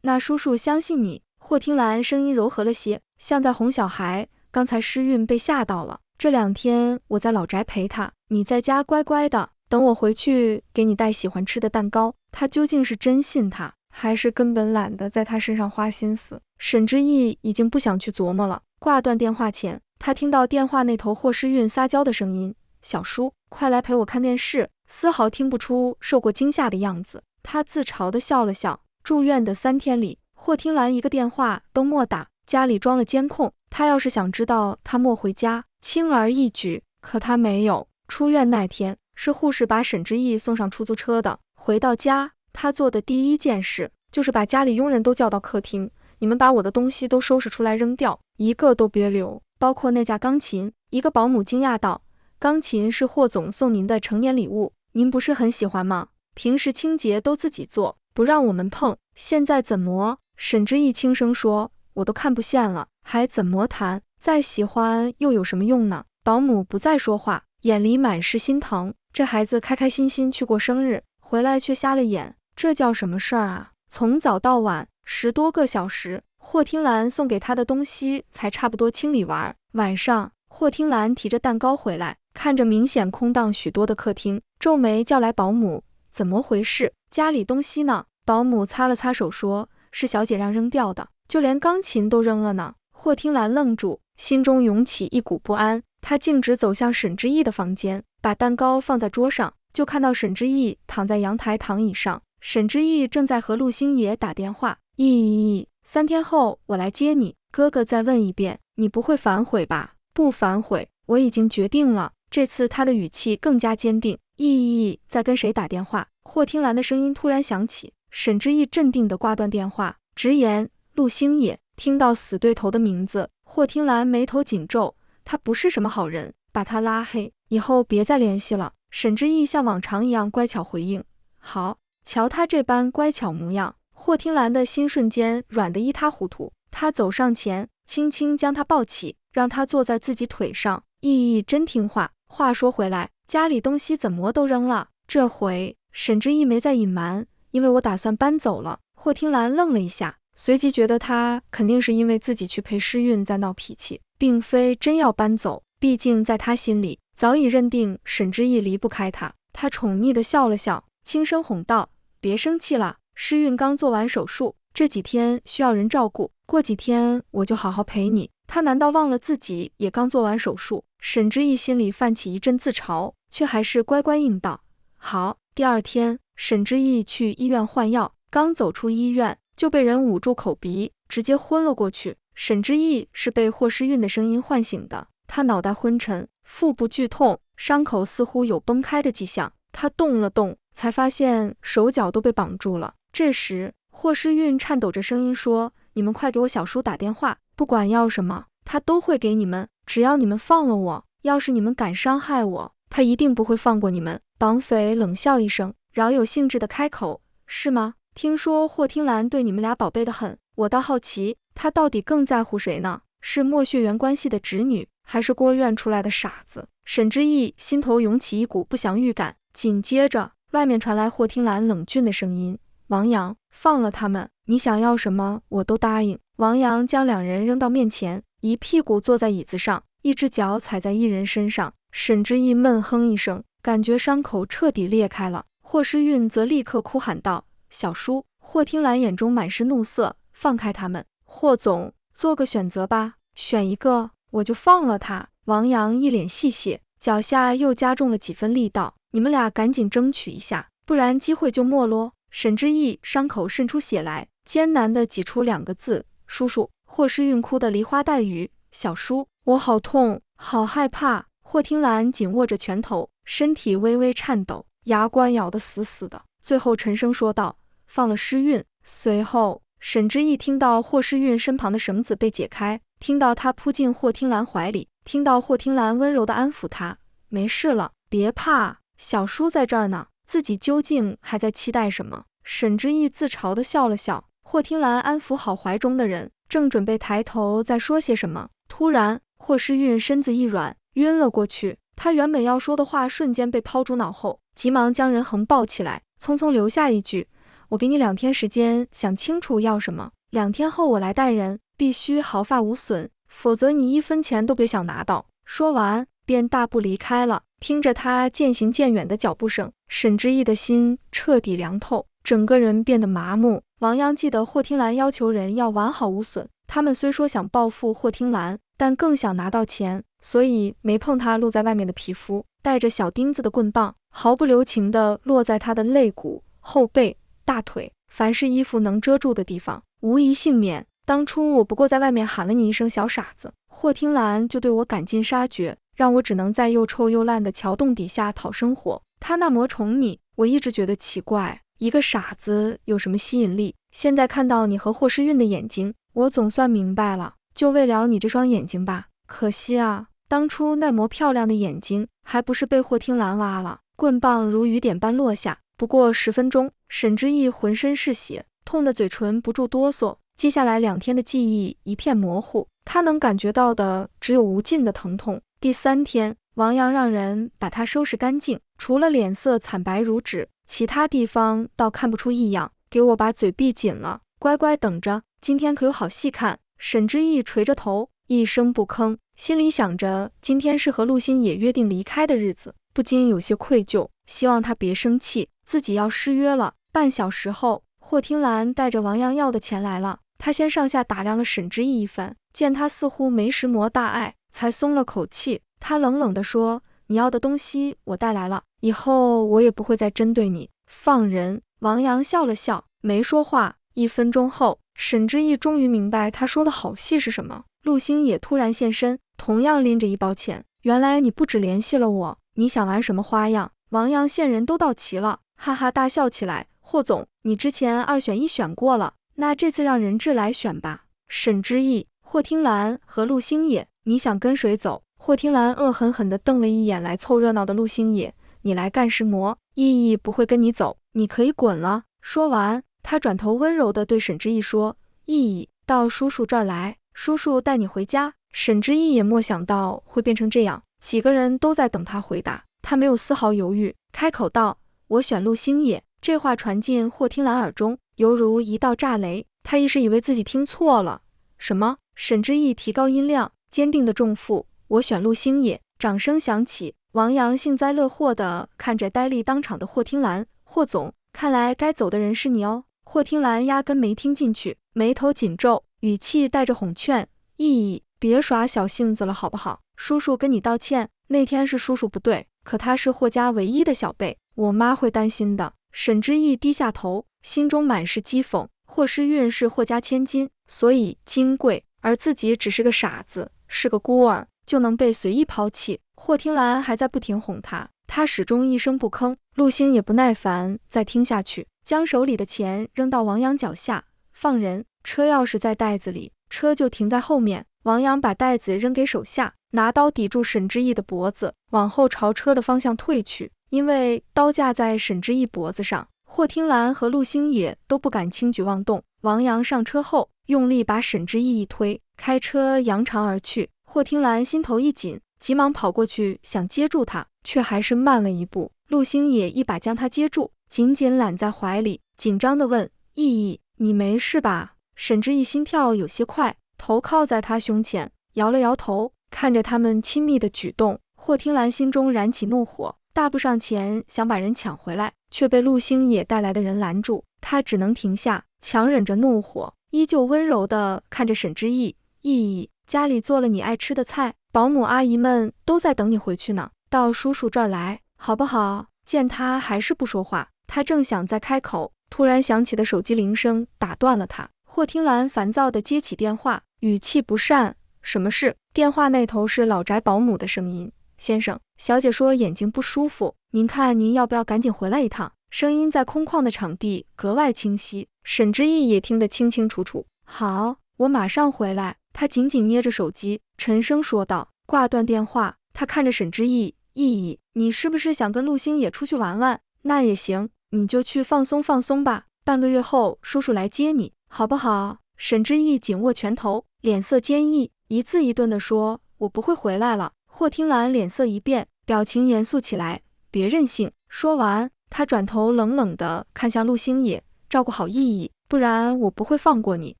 A: 那叔叔相信你。霍听兰声音柔和了些，像在哄小孩。刚才诗韵被吓到了，这2天我在老宅陪她，你在家乖乖的，等我回去给你带喜欢吃的蛋糕。他究竟是真信他，还是根本懒得在他身上花心思？沈之意已经不想去琢磨了。挂断电话前，他听到电话那头霍诗韵撒娇的声音，小叔，快来陪我看电视，丝毫听不出受过惊吓的样子。他自嘲地笑了笑。住院的3天里，霍听兰一个电话都没打，家里装了监控，他要是想知道他没回家，轻而易举，可他没有。出院那天，是护士把沈之意送上出租车的。回到家，他做的第一件事就是把家里佣人都叫到客厅，你们把我的东西都收拾出来扔掉，一个都别留，包括那架钢琴。一个保姆惊讶道，钢琴是霍总送您的成年礼物，您不是很喜欢吗？平时清洁都自己做，不让我们碰，现在怎么？沈之意轻声说，我都看不见了，还怎么弹？再喜欢又有什么用呢？保姆不再说话，眼里满是心疼。这孩子开开心心去过生日，回来却瞎了眼，这叫什么事儿啊？从早到晚10多个小时，霍听兰送给他的东西才差不多清理完。晚上，霍听兰提着蛋糕回来，看着明显空荡许多的客厅，皱眉叫来保姆，怎么回事？家里东西呢？保姆擦了擦手说，是小姐让扔掉的，就连钢琴都扔了呢。霍听兰愣住，心中涌起一股不安，她径直走向沈之意的房间，把蛋糕放在桌上，就看到沈之意躺在阳台躺椅上，沈之意正在和陆星爷打电话。意，3天后我来接你，哥哥再问一遍，你不会反悔吧？不反悔，我已经决定了。这次他的语气更加坚定。意在跟谁打电话？霍听兰的声音突然响起，沈之意镇定地挂断电话，直言陆星野。听到死对头的名字，霍听兰眉头紧皱，他不是什么好人，把他拉黑，以后别再联系了。沈之意像往常一样乖巧回应，好。瞧他这般乖巧模样，霍听兰的心瞬间软得一塌糊涂。他走上前，轻轻将他抱起，让他坐在自己腿上。意真听话。话说回来，家里东西怎么都扔了？这回沈之意没再隐瞒，因为我打算搬走了。霍听兰愣了一下，随即觉得他肯定是因为自己去陪诗韵在闹脾气，并非真要搬走。毕竟在他心里早已认定沈之意离不开他。他宠溺地笑了笑，轻声哄道，别生气了，诗韵刚做完手术，这几天需要人照顾，过几天我就好好陪你。他难道忘了自己也刚做完手术？沈之意心里泛起一阵自嘲，却还是乖乖应道，好。第二天，沈之意去医院换药，刚走出医院就被人捂住口鼻，直接昏了过去。沈之意是被霍诗韵的声音唤醒的，他脑袋昏沉，腹部剧痛，伤口似乎有崩开的迹象。他动了动，才发现手脚都被绑住了。这时，霍诗韵颤抖着声音说，你们快给我小叔打电话，不管要什么，他都会给你们，只要你们放了我。要是你们敢伤害我，他一定不会放过你们。绑匪冷笑一声，饶有兴致地开口，是吗？听说霍听兰对你们俩宝贝得很，我倒好奇，他到底更在乎谁呢？是莫血缘关系的侄女，还是郭院出来的傻子？沈之意心头涌起一股不祥预感，紧接着外面传来霍听兰冷峻的声音，王阳，放了他们，你想要什么我都答应。王阳将两人扔到面前，一屁股坐在椅子上，一只脚踩在一人身上。沈之意闷哼一声，感觉伤口彻底裂开了。霍诗韵则立刻哭喊道，小叔。霍听兰眼中满是怒色，放开他们。霍总，做个选择吧，选一个我就放了他。王阳一脸戏谑，脚下又加重了几分力道，你们俩赶紧争取一下，不然机会就没落。沈之意伤口渗出血来，艰难地挤出2个字，叔叔。霍诗韵哭得梨花带雨，小叔，我好痛，好害怕。霍听兰紧握着拳头，身体微微颤抖，牙关咬得死死的，最后沉声说道，放了诗韵。随后，沈之意听到霍诗韵身旁的绳子被解开，听到她扑进霍听兰怀里，听到霍听兰温柔地安抚她，没事了，别怕，小叔在这儿呢。自己究竟还在期待什么？沈之意自嘲地笑了笑。霍听兰安抚好怀中的人，正准备抬头再说些什么，突然霍诗韵身子一软，晕了过去。她原本要说的话瞬间被抛诸脑后，急忙将人横抱起来，匆匆留下一句，我给你2天时间想清楚要什么，2天后我来带人，必须毫发无损，否则你1分钱都别想拿到。说完便大步离开了。听着他渐行渐远的脚步声，沈之意的心彻底凉透，整个人变得麻木。王阳记得霍听兰要求人要完好无损，他们虽说想报复霍听兰，但更想拿到钱，所以没碰他露在外面的皮肤。带着小钉子的棍棒毫不留情地落在他的肋骨、后背、大腿，凡是衣服能遮住的地方，无一幸免。当初我不过在外面喊了你一声小傻子，霍听兰就对我赶尽杀绝，让我只能在又臭又烂的桥洞底下讨生活。他那么宠你，我一直觉得奇怪，一个傻子有什么吸引力？现在看到你和霍诗韵的眼睛，我总算明白了，就为了你这双眼睛吧。可惜啊，当初那么漂亮的眼睛，还不是被霍听兰挖了？棍棒如雨点般落下。不过10分钟，沈之意浑身是血，痛得嘴唇不住哆嗦。接下来2天的记忆一片模糊，他能感觉到的只有无尽的疼痛。第3天，王阳让人把他收拾干净，除了脸色惨白如纸，其他地方倒看不出异样。给我把嘴闭紧了，乖乖等着，今天可有好戏看。沈之意垂着头，一声不吭，心里想着今天是和陆星野约定离开的日子，不禁有些愧疚，希望他别生气，自己要失约了。半小时后，霍听兰带着王阳要的钱来了，他先上下打量了沈之意一番，见他似乎没什么大碍，才松了口气。他冷冷地说：“你要的东西我带来了，以后我也不会再针对你，放人。”王阳笑了笑，没说话。1分钟后，沈之意终于明白他说的好戏是什么。陆星也突然现身，同样拎着一包钱。原来你不止联系了我，你想玩什么花样？王阳线人都到齐了，哈哈大笑起来。霍总，你之前2选1选过了，那这次让人质来选吧。沈之意、霍听兰和陆星野，你想跟谁走？霍听兰恶狠狠地瞪了一眼来凑热闹的陆星野，你来干什么？意义不会跟你走，你可以滚了。说完，他转头温柔地对沈之意说：“意义，到叔叔这儿来，叔叔带你回家。”沈之意也没想到会变成这样，几个人都在等他回答，他没有丝毫犹豫，开口道：“我选陆星野。”这话传进霍听兰耳中，犹如一道炸雷，他一时以为自己听错了。什么？沈之意提高音量，坚定地重复：“我选陆星野。”掌声响起，王阳幸灾乐祸地看着呆立当场的霍听兰：“霍总，看来该走的人是你哦。”霍听兰压根没听进去，眉头紧皱，语气带着哄劝：“意义，别耍小性子了好不好？叔叔跟你道歉，那天是叔叔不对，可他是霍家唯一的小辈，我妈会担心的。”沈之意低下头，心中满是讥讽。霍诗韵是霍家千金，所以金贵，而自己只是个傻子，是个孤儿，就能被随意抛弃。霍听兰还在不停哄他，他始终一声不吭。陆星也不耐烦再听下去，将手里的钱扔到王阳脚下：“放人。”车钥匙在袋子里，车就停在后面。王阳把袋子扔给手下，拿刀抵住沈之意的脖子，往后朝车的方向退去。因为刀架在沈之意脖子上，霍听兰和陆星野都不敢轻举妄动。王阳上车后，用力把沈之意一推，开车扬长而去。霍听兰心头一紧，急忙跑过去想接住他，却还是慢了一步。陆星野一把将他接住，紧紧揽在怀里，紧张地问：“意义，你没事吧？”沈之意心跳有些快，头靠在他胸前，摇了摇头。看着他们亲密的举动，霍听兰心中燃起怒火，大步上前想把人抢回来，却被陆星野带来的人拦住。他只能停下，强忍着怒火，依旧温柔地看着沈之意：“意义，家里做了你爱吃的菜，保姆阿姨们都在等你回去呢，到叔叔这儿来好不好？”见他还是不说话，他正想再开口，突然响起的手机铃声打断了他。霍听兰烦躁地接起电话，语气不善：“什么事？”电话那头是老宅保姆的声音：“先生，小姐说眼睛不舒服，您看您要不要赶紧回来一趟？”声音在空旷的场地格外清晰，沈之意也听得清清楚楚。“好，我马上回来。”他紧紧捏着手机，沉声说道。挂断电话，他看着沈之意：“意义，你是不是想跟陆星野出去玩玩？那也行，你就去放松放松吧。半个月后叔叔来接你，好不好？”沈之意紧握拳头，脸色坚毅，一字一顿地说：“我不会回来了。”霍听兰脸色一变，表情严肃起来：“别任性。”说完，他转头冷冷地看向陆星野：“照顾好意义，不然我不会放过你。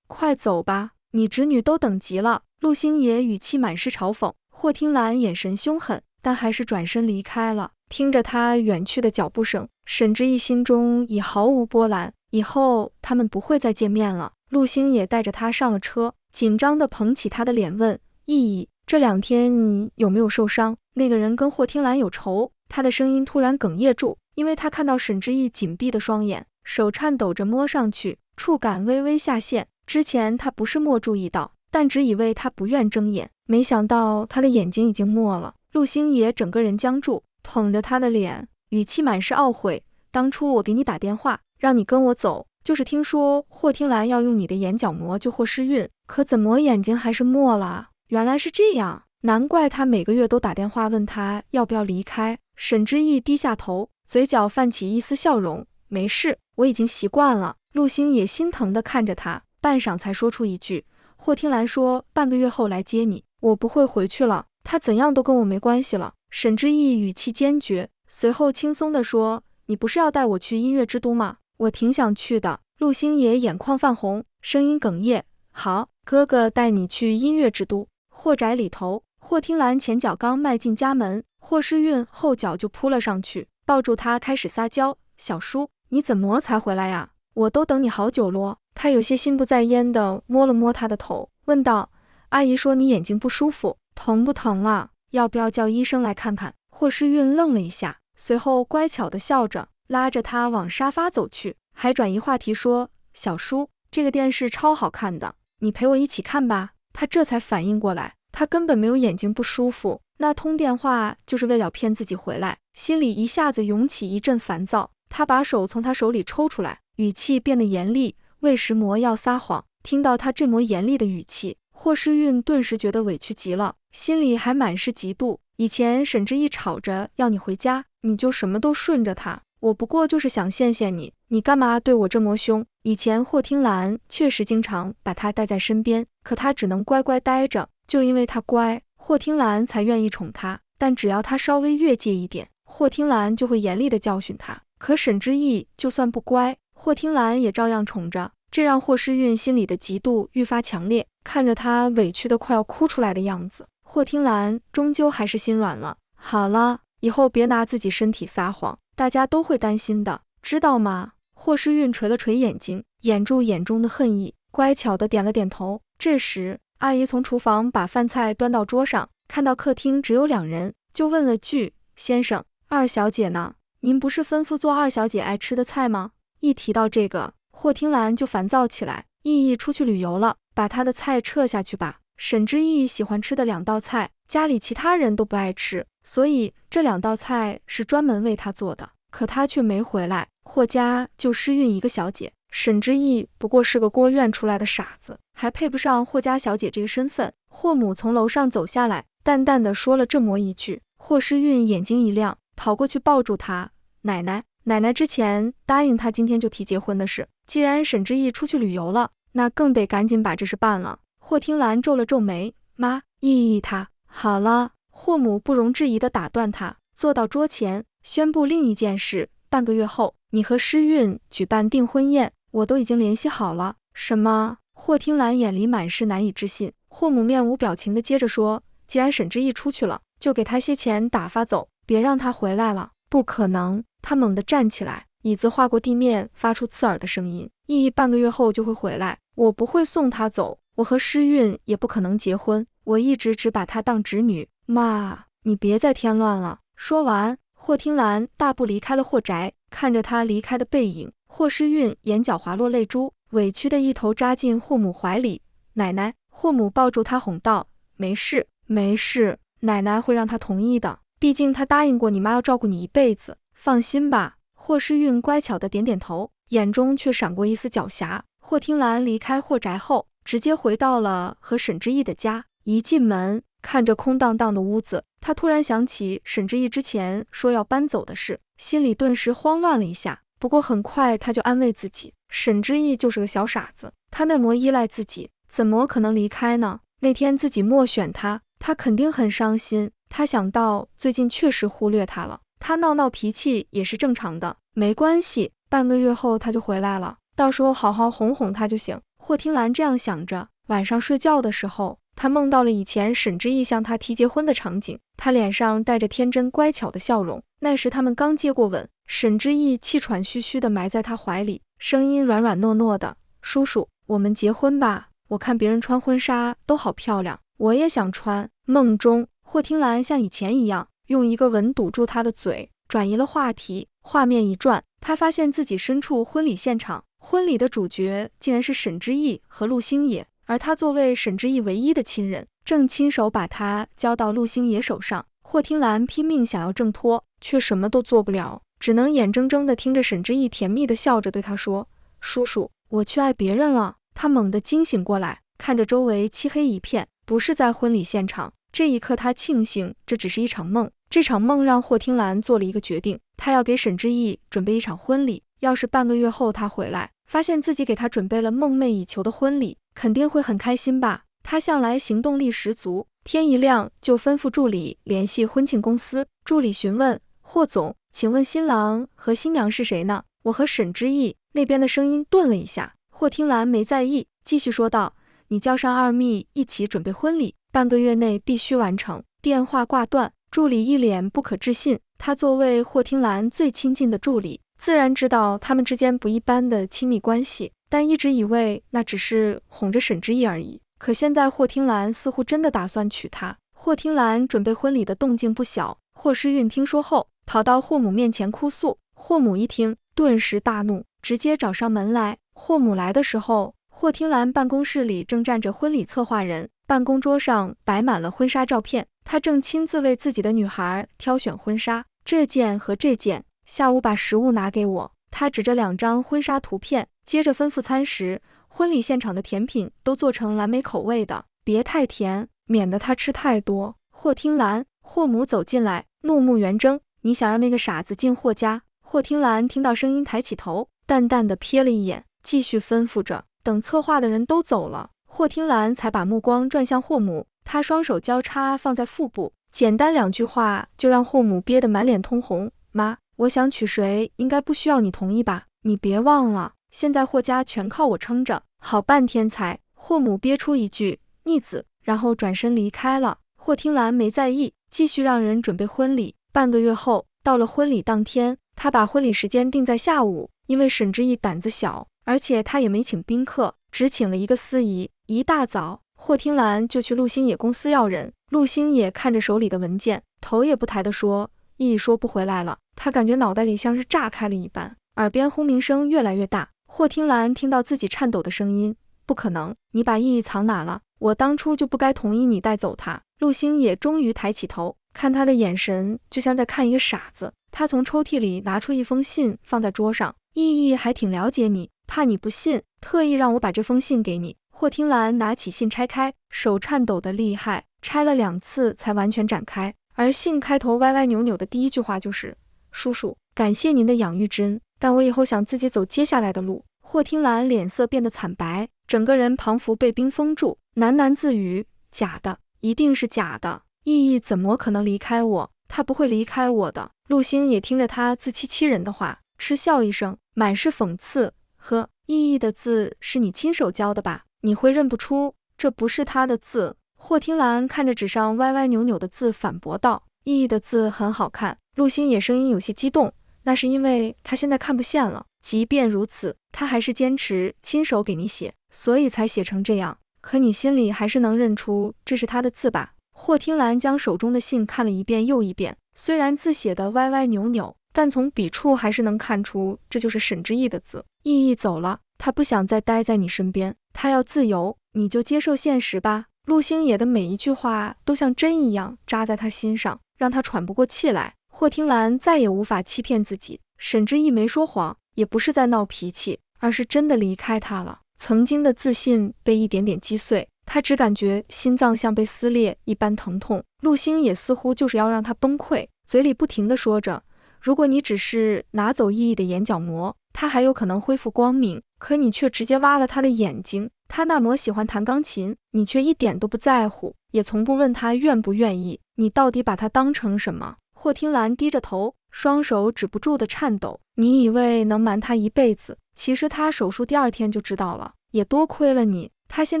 A: 快走吧，你侄女都等急了。”陆星野语气满是嘲讽，霍听兰眼神凶狠，但还是转身离开了。听着他远去的脚步声，沈之意心中已毫无波澜，以后他们不会再见面了。陆星野带着他上了车，紧张地捧起他的脸问：“意义，这2天你有没有受伤？”那个人跟霍听兰有仇。他的声音突然哽咽住，因为他看到沈之意紧闭的双眼，手颤抖着摸上去，触感微微下陷。之前他不是没注意到，但只以为他不愿睁眼，没想到他的眼睛已经没了。陆星野整个人僵住，捧着他的脸，语气满是懊悔：“当初我给你打电话，让你跟我走，就是听说霍听兰要用你的眼角膜救霍诗韵，可怎么眼睛还是没了？原来是这样。”难怪他每个月都打电话问他要不要离开。沈之意低下头，嘴角泛起一丝笑容，没事，我已经习惯了。陆星也心疼地看着他，半晌才说出一句，霍听兰说半个月后来接你，我不会回去了，他怎样都跟我没关系了。沈之意语气坚决，随后轻松地说，你不是要带我去音乐之都吗？我挺想去的。陆星也眼眶泛红，声音哽咽，好，哥哥带你去音乐之都。霍宅里头，霍听兰前脚刚迈进家门，霍诗韵后脚就扑了上去，抱住他开始撒娇，小叔，你怎么才回来呀？我都等你好久咯。他有些心不在焉地摸了摸他的头，问道，阿姨说你眼睛不舒服，疼不疼啊？要不要叫医生来看看？霍诗韵愣了一下，随后乖巧地笑着，拉着他往沙发走去，还转移话题说，小叔，这个电视超好看的，你陪我一起看吧。他这才反应过来，他根本没有眼睛不舒服，那通电话就是为了骗自己回来，心里一下子涌起一阵烦躁。他把手从他手里抽出来，语气变得严厉，为什么要撒谎？听到他这么严厉的语气，霍诗韵顿时觉得委屈极了，心里还满是嫉妒。以前沈之意吵着要你回家，你就什么都顺着他，我不过就是想羡羡你，你干嘛对我这么凶？以前霍听兰确实经常把他带在身边，可他只能乖乖待着，就因为他乖，霍听兰才愿意宠他，但只要他稍微越界一点，霍听兰就会严厉地教训他。可沈之意就算不乖，霍听兰也照样宠着，这让霍诗韵心里的嫉妒愈发强烈。看着他委屈得快要哭出来的样子，霍听兰终究还是心软了。好了，以后别拿自己身体撒谎，大家都会担心的，知道吗？霍诗韵垂了垂眼睛，掩住眼中的恨意，乖巧地点了点头。这时，阿姨从厨房把饭菜端到桌上，看到客厅只有2人，就问了句，先生，二小姐呢？您不是吩咐做二小姐爱吃的菜吗？一提到这个，霍听兰就烦躁起来，意义出去旅游了，把她的菜撤下去吧。沈之意喜欢吃的2道菜，家里其他人都不爱吃，所以这2道菜是专门为她做的，可她却没回来。霍家就诗韵一个小姐，沈之意不过是个孤院出来的傻子，还配不上霍家小姐这个身份。霍母从楼上走下来，淡淡的说了这么一句，霍诗韵眼睛一亮，跑过去抱住她，奶奶，奶奶之前答应她今天就提结婚的事，既然沈之意出去旅游了，那更得赶紧把这事办了。霍听兰皱了皱眉，妈，意她。好了，霍母不容置疑地打断她，坐到桌前，宣布另一件事，半个月后，你和诗韵举办订婚宴，我都已经联系好了。什么？霍听兰眼里满是难以置信。霍母面无表情地接着说，既然沈之意出去了，就给他些钱打发走，别让他回来了。不可能！他猛地站起来，椅子划过地面，发出刺耳的声音。意义半个月后就会回来，我不会送他走，我和诗韵也不可能结婚，我一直只把她当侄女。妈，你别再添乱了。说完，霍听兰大步离开了霍宅。看着他离开的背影，霍诗韵眼角滑落泪珠，委屈的一头扎进霍母怀里。奶奶，霍母抱住她哄道，没事没事，奶奶会让她同意的，毕竟她答应过你妈要照顾你一辈子，放心吧。霍诗韵乖巧的点点头，眼中却闪过一丝狡黠。霍听兰离开霍宅后，直接回到了和沈之意的家。一进门，看着空荡荡的屋子，他突然想起沈之意之前说要搬走的事，心里顿时慌乱了一下。不过很快他就安慰自己，沈之意就是个小傻子，他那么依赖自己，怎么可能离开呢？那天自己默选他，他肯定很伤心。他想到最近确实忽略他了，他闹闹脾气也是正常的，没关系，半个月后他就回来了，到时候好好哄哄他就行。霍听兰这样想着，晚上睡觉的时候，他梦到了以前沈之意向他提结婚的场景，他脸上带着天真乖巧的笑容。那时他们刚接过吻，沈之意气喘吁吁地埋在他怀里，声音软软糯糯的，叔叔，我们结婚吧，我看别人穿婚纱都好漂亮，我也想穿。梦中，霍听兰像以前一样，用一个吻堵住他的嘴，转移了话题。画面一转，他发现自己身处婚礼现场，婚礼的主角竟然是沈之意和陆星野，而他作为沈之意唯一的亲人，正亲手把他交到陆星野手上。霍听兰拼命想要挣脱，却什么都做不了，只能眼睁睁地听着沈之意甜蜜地笑着对他说，叔叔，我去爱别人了。他猛地惊醒过来，看着周围漆黑一片，不是在婚礼现场，这一刻他庆幸这只是一场梦，这场梦让霍听兰做了一个决定，他要给沈之意准备一场婚礼。要是半个月后他回来，发现自己给他准备了梦寐以求的婚礼，肯定会很开心吧。他向来行动力十足，天一亮就吩咐助理联系婚庆公司。助理询问：霍总，请问新郎和新娘是谁呢？我和沈之意。那边的声音顿了一下，霍听兰没在意，继续说道：你叫上二秘一起准备婚礼，半个月内必须完成。电话挂断，助理一脸不可置信，他作为霍听兰最亲近的助理，自然知道他们之间不一般的亲密关系，但一直以为那只是哄着沈之意而已。可现在霍听兰似乎真的打算娶她。霍听兰准备婚礼的动静不小，霍诗韵听说后，跑到霍母面前哭诉。霍母一听，顿时大怒，直接找上门来。霍母来的时候，霍听兰办公室里正站着婚礼策划人，办公桌上摆满了婚纱照片，他正亲自为自己的女孩挑选婚纱，这件和这件，下午把食物拿给我。他指着2张婚纱图片，接着吩咐餐食，婚礼现场的甜品都做成蓝莓口味的，别太甜，免得他吃太多。霍听兰，霍母走进来，怒目圆睁，你想让那个傻子进霍家？霍听兰听到声音抬起头，淡淡的瞥了一眼，继续吩咐着。等策划的人都走了，霍听兰才把目光转向霍母，她双手交叉放在腹部，简单2句话就让霍母憋得满脸通红。妈，我想娶谁应该不需要你同意吧？你别忘了，现在霍家全靠我撑着。好半天才，霍母憋出一句逆子，然后转身离开了。霍听兰没在意，继续让人准备婚礼。半个月后，到了婚礼当天，他把婚礼时间定在下午，因为沈之意胆子小，而且他也没请宾客，只请了一个司仪。一大早，霍听兰就去陆星野公司要人。陆星野看着手里的文件，头也不抬地说：意义说不回来了。他感觉脑袋里像是炸开了一般，耳边轰鸣声越来越大。霍听兰听到自己颤抖的声音：不可能，你把意义藏哪了？我当初就不该同意你带走他。陆星野终于抬起头，看他的眼神就像在看一个傻子。他从抽屉里拿出一封信放在桌上，意义还挺了解你，怕你不信，特意让我把这封信给你。霍听兰拿起信拆开，手颤抖得厉害，拆了2次才完全展开。而信开头歪歪扭扭的第一句话就是：叔叔，感谢您的养育之恩，但我以后想自己走接下来的路。霍听兰脸色变得惨白，整个人彷彿被冰封住，喃喃自语：假的，一定是假的，意义怎么可能离开我？他不会离开我的。陆星也听着他自欺欺人的话，嗤笑一声，满是讽刺。呵，意义的字是你亲手教的吧？你会认不出这不是他的字？霍听兰看着纸上歪歪扭扭的字反驳道：意义的字很好看。陆星也声音有些激动，那是因为他现在看不见了，即便如此，他还是坚持亲手给你写，所以才写成这样。可你心里还是能认出这是他的字吧？霍听兰将手中的信看了一遍又一遍，虽然字写的歪歪扭扭，但从笔触还是能看出这就是沈之意的字。意义走了，他不想再待在你身边，他要自由，你就接受现实吧。陆星野的每一句话都像针一样扎在他心上，让他喘不过气来。霍听兰再也无法欺骗自己，沈之意没说谎，也不是在闹脾气，而是真的离开他了。曾经的自信被一点点击碎，他只感觉心脏像被撕裂一般疼痛。陆星也似乎就是要让他崩溃，嘴里不停地说着：如果你只是拿走意义的眼角膜，他还有可能恢复光明，可你却直接挖了他的眼睛。他那么喜欢弹钢琴，你却一点都不在乎，也从不问他愿不愿意，你到底把他当成什么？霍听兰低着头，双手止不住的颤抖。你以为能瞒他一辈子，其实他手术第2天就知道了，也多亏了你。他现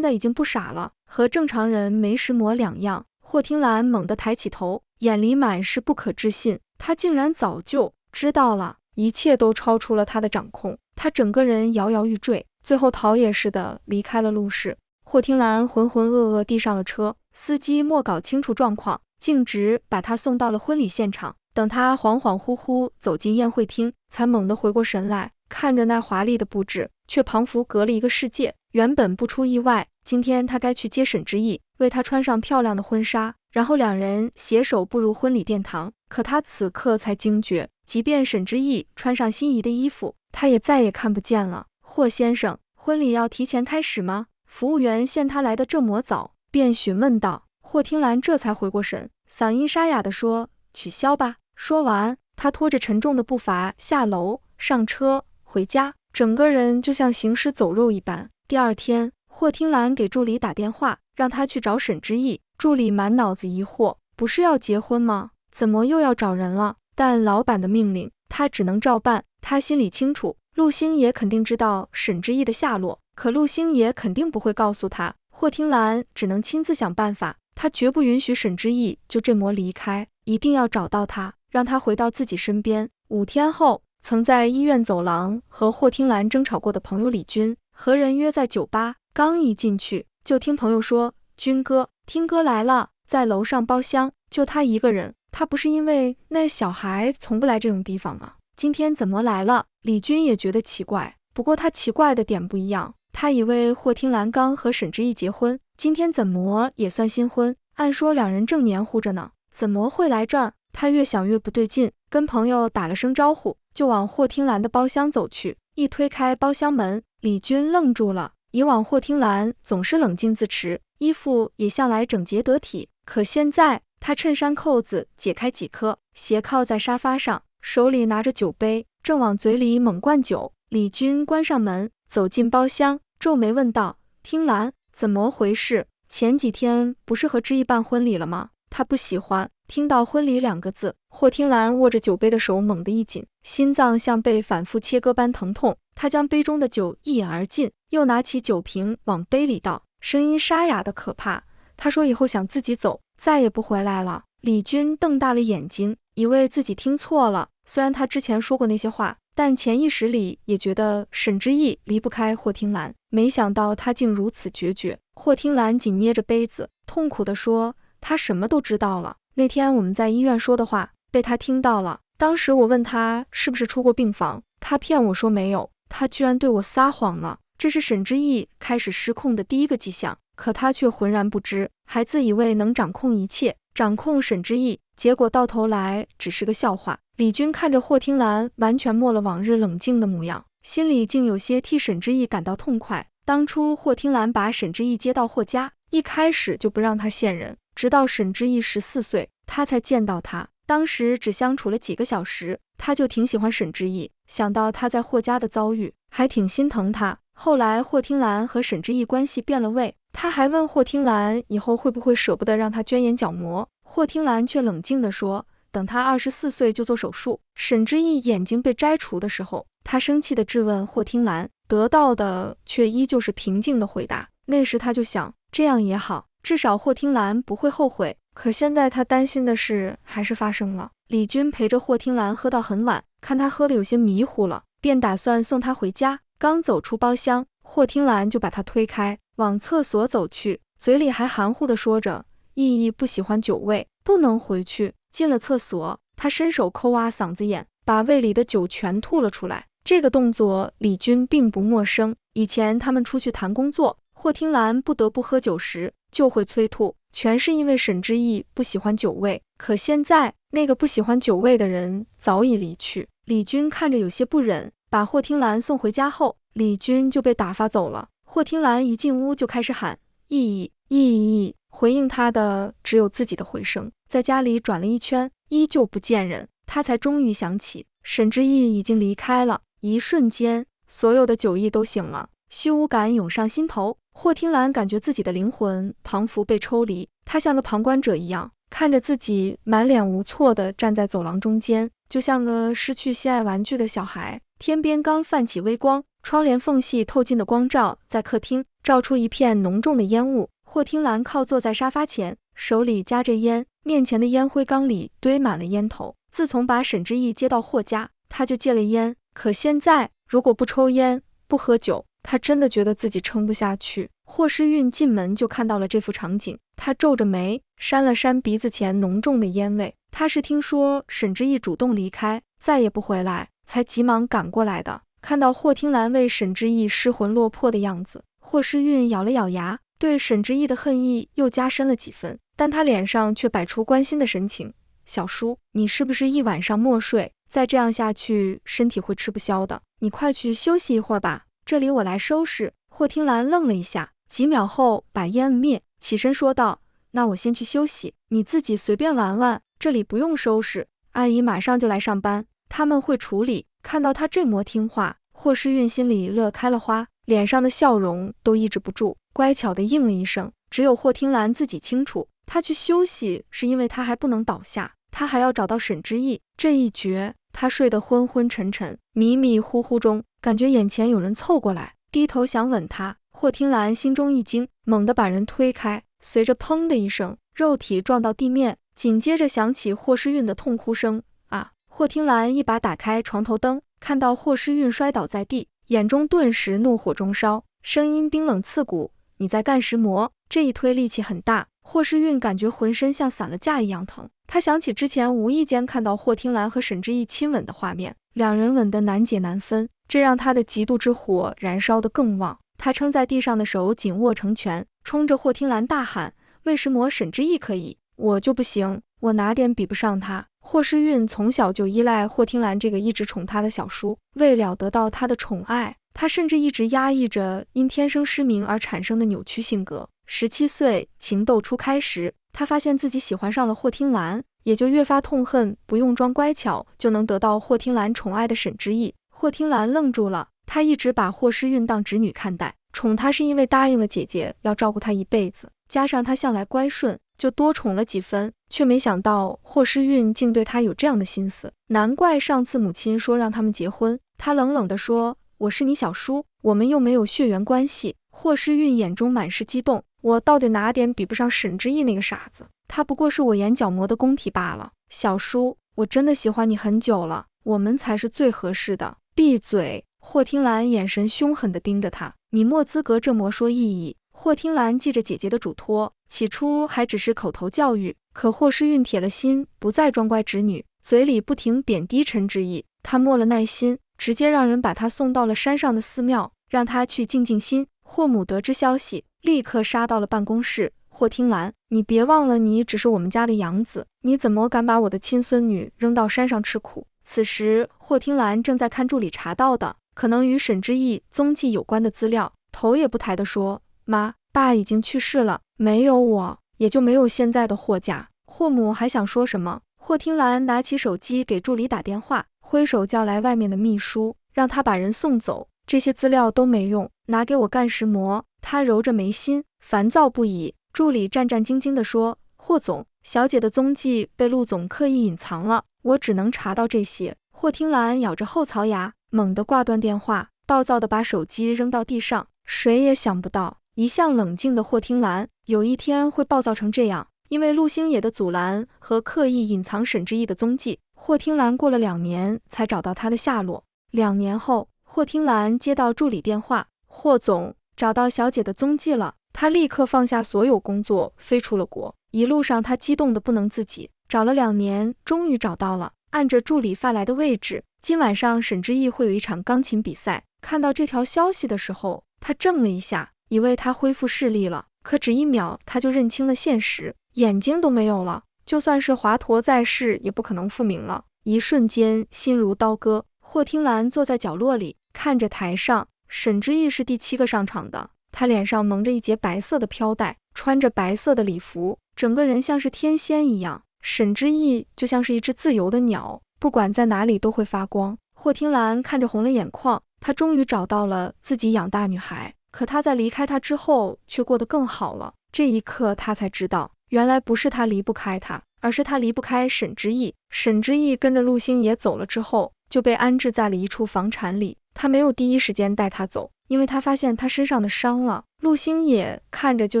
A: 在已经不傻了，和正常人没什么两样。霍听兰猛地抬起头，眼里满是不可置信，他竟然早就知道了，一切都超出了他的掌控。他整个人摇摇欲坠，最后逃也似的离开了陆氏。霍听兰浑浑噩噩地上了车，司机莫搞清楚状况，径直把他送到了婚礼现场。等他恍恍惚惚走进宴会厅，才猛地回过神来，看着那华丽的布置，却彷彿隔了一个世界。原本不出意外，今天他该去接沈之意，为他穿上漂亮的婚纱，然后2人携手步入婚礼殿堂。可他此刻才惊觉，即便沈之意穿上心仪的衣服，他也再也看不见了。霍先生，婚礼要提前开始吗？服务员见他来的这么早，便询问道。霍听兰这才回过神，嗓音沙哑地说：“取消吧。”说完，他拖着沉重的步伐下楼，上车，回家，整个人就像行尸走肉一般。第二天，霍听兰给助理打电话，让他去找沈之意。助理满脑子疑惑，不是要结婚吗？怎么又要找人了？但老板的命令，他只能照办。他心里清楚，陆星爷肯定知道沈之意的下落，可陆星爷肯定不会告诉他。霍听兰只能亲自想办法，他绝不允许沈之意就这么离开，一定要找到他，让他回到自己身边。5天后，曾在医院走廊和霍听兰争吵过的朋友李军和人约在酒吧，刚一进去，就听朋友说：“军哥，听哥来了，在楼上包厢，就他一个人。他不是因为那小孩从不来这种地方吗？今天怎么来了？”李军也觉得奇怪，不过他奇怪的点不一样。他以为霍听兰刚和沈之意结婚，今天怎么也算新婚？按说两人正黏糊着呢，怎么会来这儿？他越想越不对劲，跟朋友打了声招呼，就往霍听兰的包厢走去。一推开包厢门，李军愣住了。以往霍听兰总是冷静自持，衣服也向来整洁得体，可现在她衬衫扣子解开几颗，斜靠在沙发上，手里拿着酒杯，正往嘴里猛灌酒。李军关上门，走进包厢，皱眉问道：“听兰，怎么回事？前几天不是和之意办婚礼了吗？”他不喜欢听到婚礼2个字，霍听兰握着酒杯的手猛地一紧，心脏像被反复切割般疼痛。他将杯中的酒一饮而尽，又拿起酒瓶往杯里倒，声音沙哑的可怕。他说以后想自己走，再也不回来了。李军瞪大了眼睛，以为自己听错了。虽然他之前说过那些话，但潜意识里也觉得沈之意离不开霍听兰，没想到他竟如此决绝。霍听兰紧捏着杯子，痛苦地说：“他什么都知道了。那天我们在医院说的话，被他听到了。当时我问他是不是出过病房，他骗我说没有，他居然对我撒谎了。这是沈之意开始失控的第一个迹象，可他却浑然不知，还自以为能掌控一切，掌控沈之意，结果到头来只是个笑话。”李军看着霍听兰完全没了往日冷静的模样，心里竟有些替沈之意感到痛快。当初霍听兰把沈之意接到霍家，一开始就不让他见人，直到沈之意14岁，他才见到他。当时只相处了几个小时，他就挺喜欢沈之意，想到他在霍家的遭遇，还挺心疼他。后来霍听兰和沈之意关系变了味，他还问霍听兰以后会不会舍不得让他捐眼角膜，霍听兰却冷静地说，等他24岁就做手术。沈之意眼睛被摘除的时候，他生气地质问霍听兰，得到的却依旧是平静的回答。那时他就想，这样也好，至少霍听兰不会后悔。可现在他担心的事还是发生了。李军陪着霍听兰喝到很晚，看他喝得有些迷糊了，便打算送他回家。刚走出包厢，霍听兰就把他推开，往厕所走去，嘴里还含糊地说着，意义不喜欢酒味，不能回去。进了厕所，他伸手抠挖嗓子眼，把胃里的酒全吐了出来。这个动作李军并不陌生，以前他们出去谈工作，霍听兰不得不喝酒时就会催吐，全是因为沈之意不喜欢酒味。可现在那个不喜欢酒味的人早已离去。李军看着有些不忍，把霍听兰送回家后，李军就被打发走了。霍听兰一进屋就开始喊意义意义，回应他的只有自己的回声。在家里转了一圈，依旧不见人，他才终于想起沈之意已经离开了。一瞬间，所有的酒意都醒了，虚无感涌上心头。霍听兰感觉自己的灵魂彷彿被抽离，他像个旁观者一样，看着自己满脸无措地站在走廊中间，就像个失去心爱玩具的小孩。天边刚泛起微光，窗帘缝隙透进的光照在客厅照出一片浓重的烟雾。霍听兰靠坐在沙发前，手里夹着烟，面前的烟灰缸里堆满了烟头。自从把沈之意接到霍家，他就戒了烟，可现在如果不抽烟不喝酒，他真的觉得自己撑不下去。霍诗韵进门就看到了这幅场景，他皱着眉，扇了扇鼻子前浓重的烟味。他是听说沈之意主动离开，再也不回来，才急忙赶过来的。看到霍听兰为沈之意失魂落魄的样子，霍诗韵咬了咬牙，对沈之意的恨意又加深了几分，但他脸上却摆出关心的神情。小叔，你是不是一晚上没睡？再这样下去，身体会吃不消的。你快去休息一会儿吧，这里我来收拾。霍听兰愣了一下，几秒后把烟灭，起身说道：那我先去休息，你自己随便玩玩，这里不用收拾，阿姨马上就来上班，他们会处理。看到他这么听话，霍诗韵心里乐开了花，脸上的笑容都抑制不住，乖巧地应了一声。只有霍听兰自己清楚，她去休息是因为她还不能倒下，她还要找到沈之意。这一绝，她睡得昏昏沉沉，迷迷糊糊中，感觉眼前有人凑过来，低头想吻她。霍听兰心中一惊，猛地把人推开，随着砰的一声，肉体撞到地面，紧接着响起霍诗韵的痛呼声。啊！霍听兰一把打开床头灯，看到霍诗韵摔倒在地，眼中顿时怒火中烧，声音冰冷刺骨：“你在干什么？”这一推力气很大，霍诗韵感觉浑身像散了架一样疼。她想起之前无意间看到霍听兰和沈之意亲吻的画面，两人吻得难解难分，这让她的嫉妒之火燃烧得更旺。她撑在地上的手紧握成拳，冲着霍听兰大喊：“为什么沈之意可以，我就不行？我哪点比不上他？”霍诗韵从小就依赖霍听兰这个一直宠她的小叔，为了得到她的宠爱，她甚至一直压抑着因天生失明而产生的扭曲性格。17岁情窦初开时，她发现自己喜欢上了霍听兰，也就越发痛恨不用装乖巧就能得到霍听兰宠爱的沈之意。霍听兰愣住了，她一直把霍诗韵当侄女看待，宠她是因为答应了姐姐要照顾她一辈子，加上她向来乖顺，就多宠了几分，却没想到霍诗韵竟对她有这样的心思。难怪上次母亲说让他们结婚，她冷冷地说：“我是你小叔，我们又没有血缘关系。”霍诗韵眼中满是激动，我到底哪点比不上沈之意那个傻子？他不过是我眼角膜的工体罢了。小叔，我真的喜欢你很久了，我们才是最合适的。闭嘴！霍听兰眼神凶狠地盯着他，你莫资格这么说意义。霍听兰记着姐姐的嘱托，起初还只是口头教育，可霍诗韵铁了心不再装乖侄女，嘴里不停贬低陈之意。她没了耐心，直接让人把她送到了山上的寺庙，让她去静静心。霍母得知消息，立刻杀到了办公室。霍听兰，你别忘了你只是我们家的养子，你怎么敢把我的亲孙女扔到山上吃苦？此时霍听兰正在看助理查到的可能与沈之意踪迹有关的资料，头也不抬地说：“妈，爸已经去世了，没有我，也就没有现在的霍家。”霍母还想说什么，霍听兰拿起手机给助理打电话，挥手叫来外面的秘书，让他把人送走。这些资料都没用，拿给我干什么？他揉着眉心，烦躁不已。助理战战兢兢地说：“霍总，小姐的踪迹被陆总刻意隐藏了，我只能查到这些。”霍听兰咬着后槽牙，猛地挂断电话，暴躁地把手机扔到地上。谁也想不到，一向冷静的霍听兰，有一天会暴躁成这样。因为陆星野的阻拦和刻意隐藏沈之意的踪迹，霍听兰过了2年才找到他的下落。2年后，霍听兰接到助理电话：“霍总，找到小姐的踪迹了。”他立刻放下所有工作，飞出了国。一路上他激动得不能自己，找了2年，终于找到了。按着助理发来的位置，今晚上沈之意会有一场钢琴比赛。看到这条消息的时候，他怔了一下，以为他恢复视力了，可只1秒他就认清了现实，眼睛都没有了，就算是华佗在世也不可能复明了。一瞬间心如刀割。霍听兰坐在角落里，看着台上，沈之意是第7个上场的，他脸上蒙着一截白色的飘带，穿着白色的礼服，整个人像是天仙一样。沈之意就像是一只自由的鸟，不管在哪里都会发光。霍听兰看着红了眼眶，她终于找到了自己养大女孩，可她在离开她之后却过得更好了。这一刻她才知道，原来不是她离不开他，而是她离不开沈之意。沈之意跟着陆星野走了之后，就被安置在了一处房产里，他没有第一时间带他走，因为他发现他身上的伤了。陆星野看着就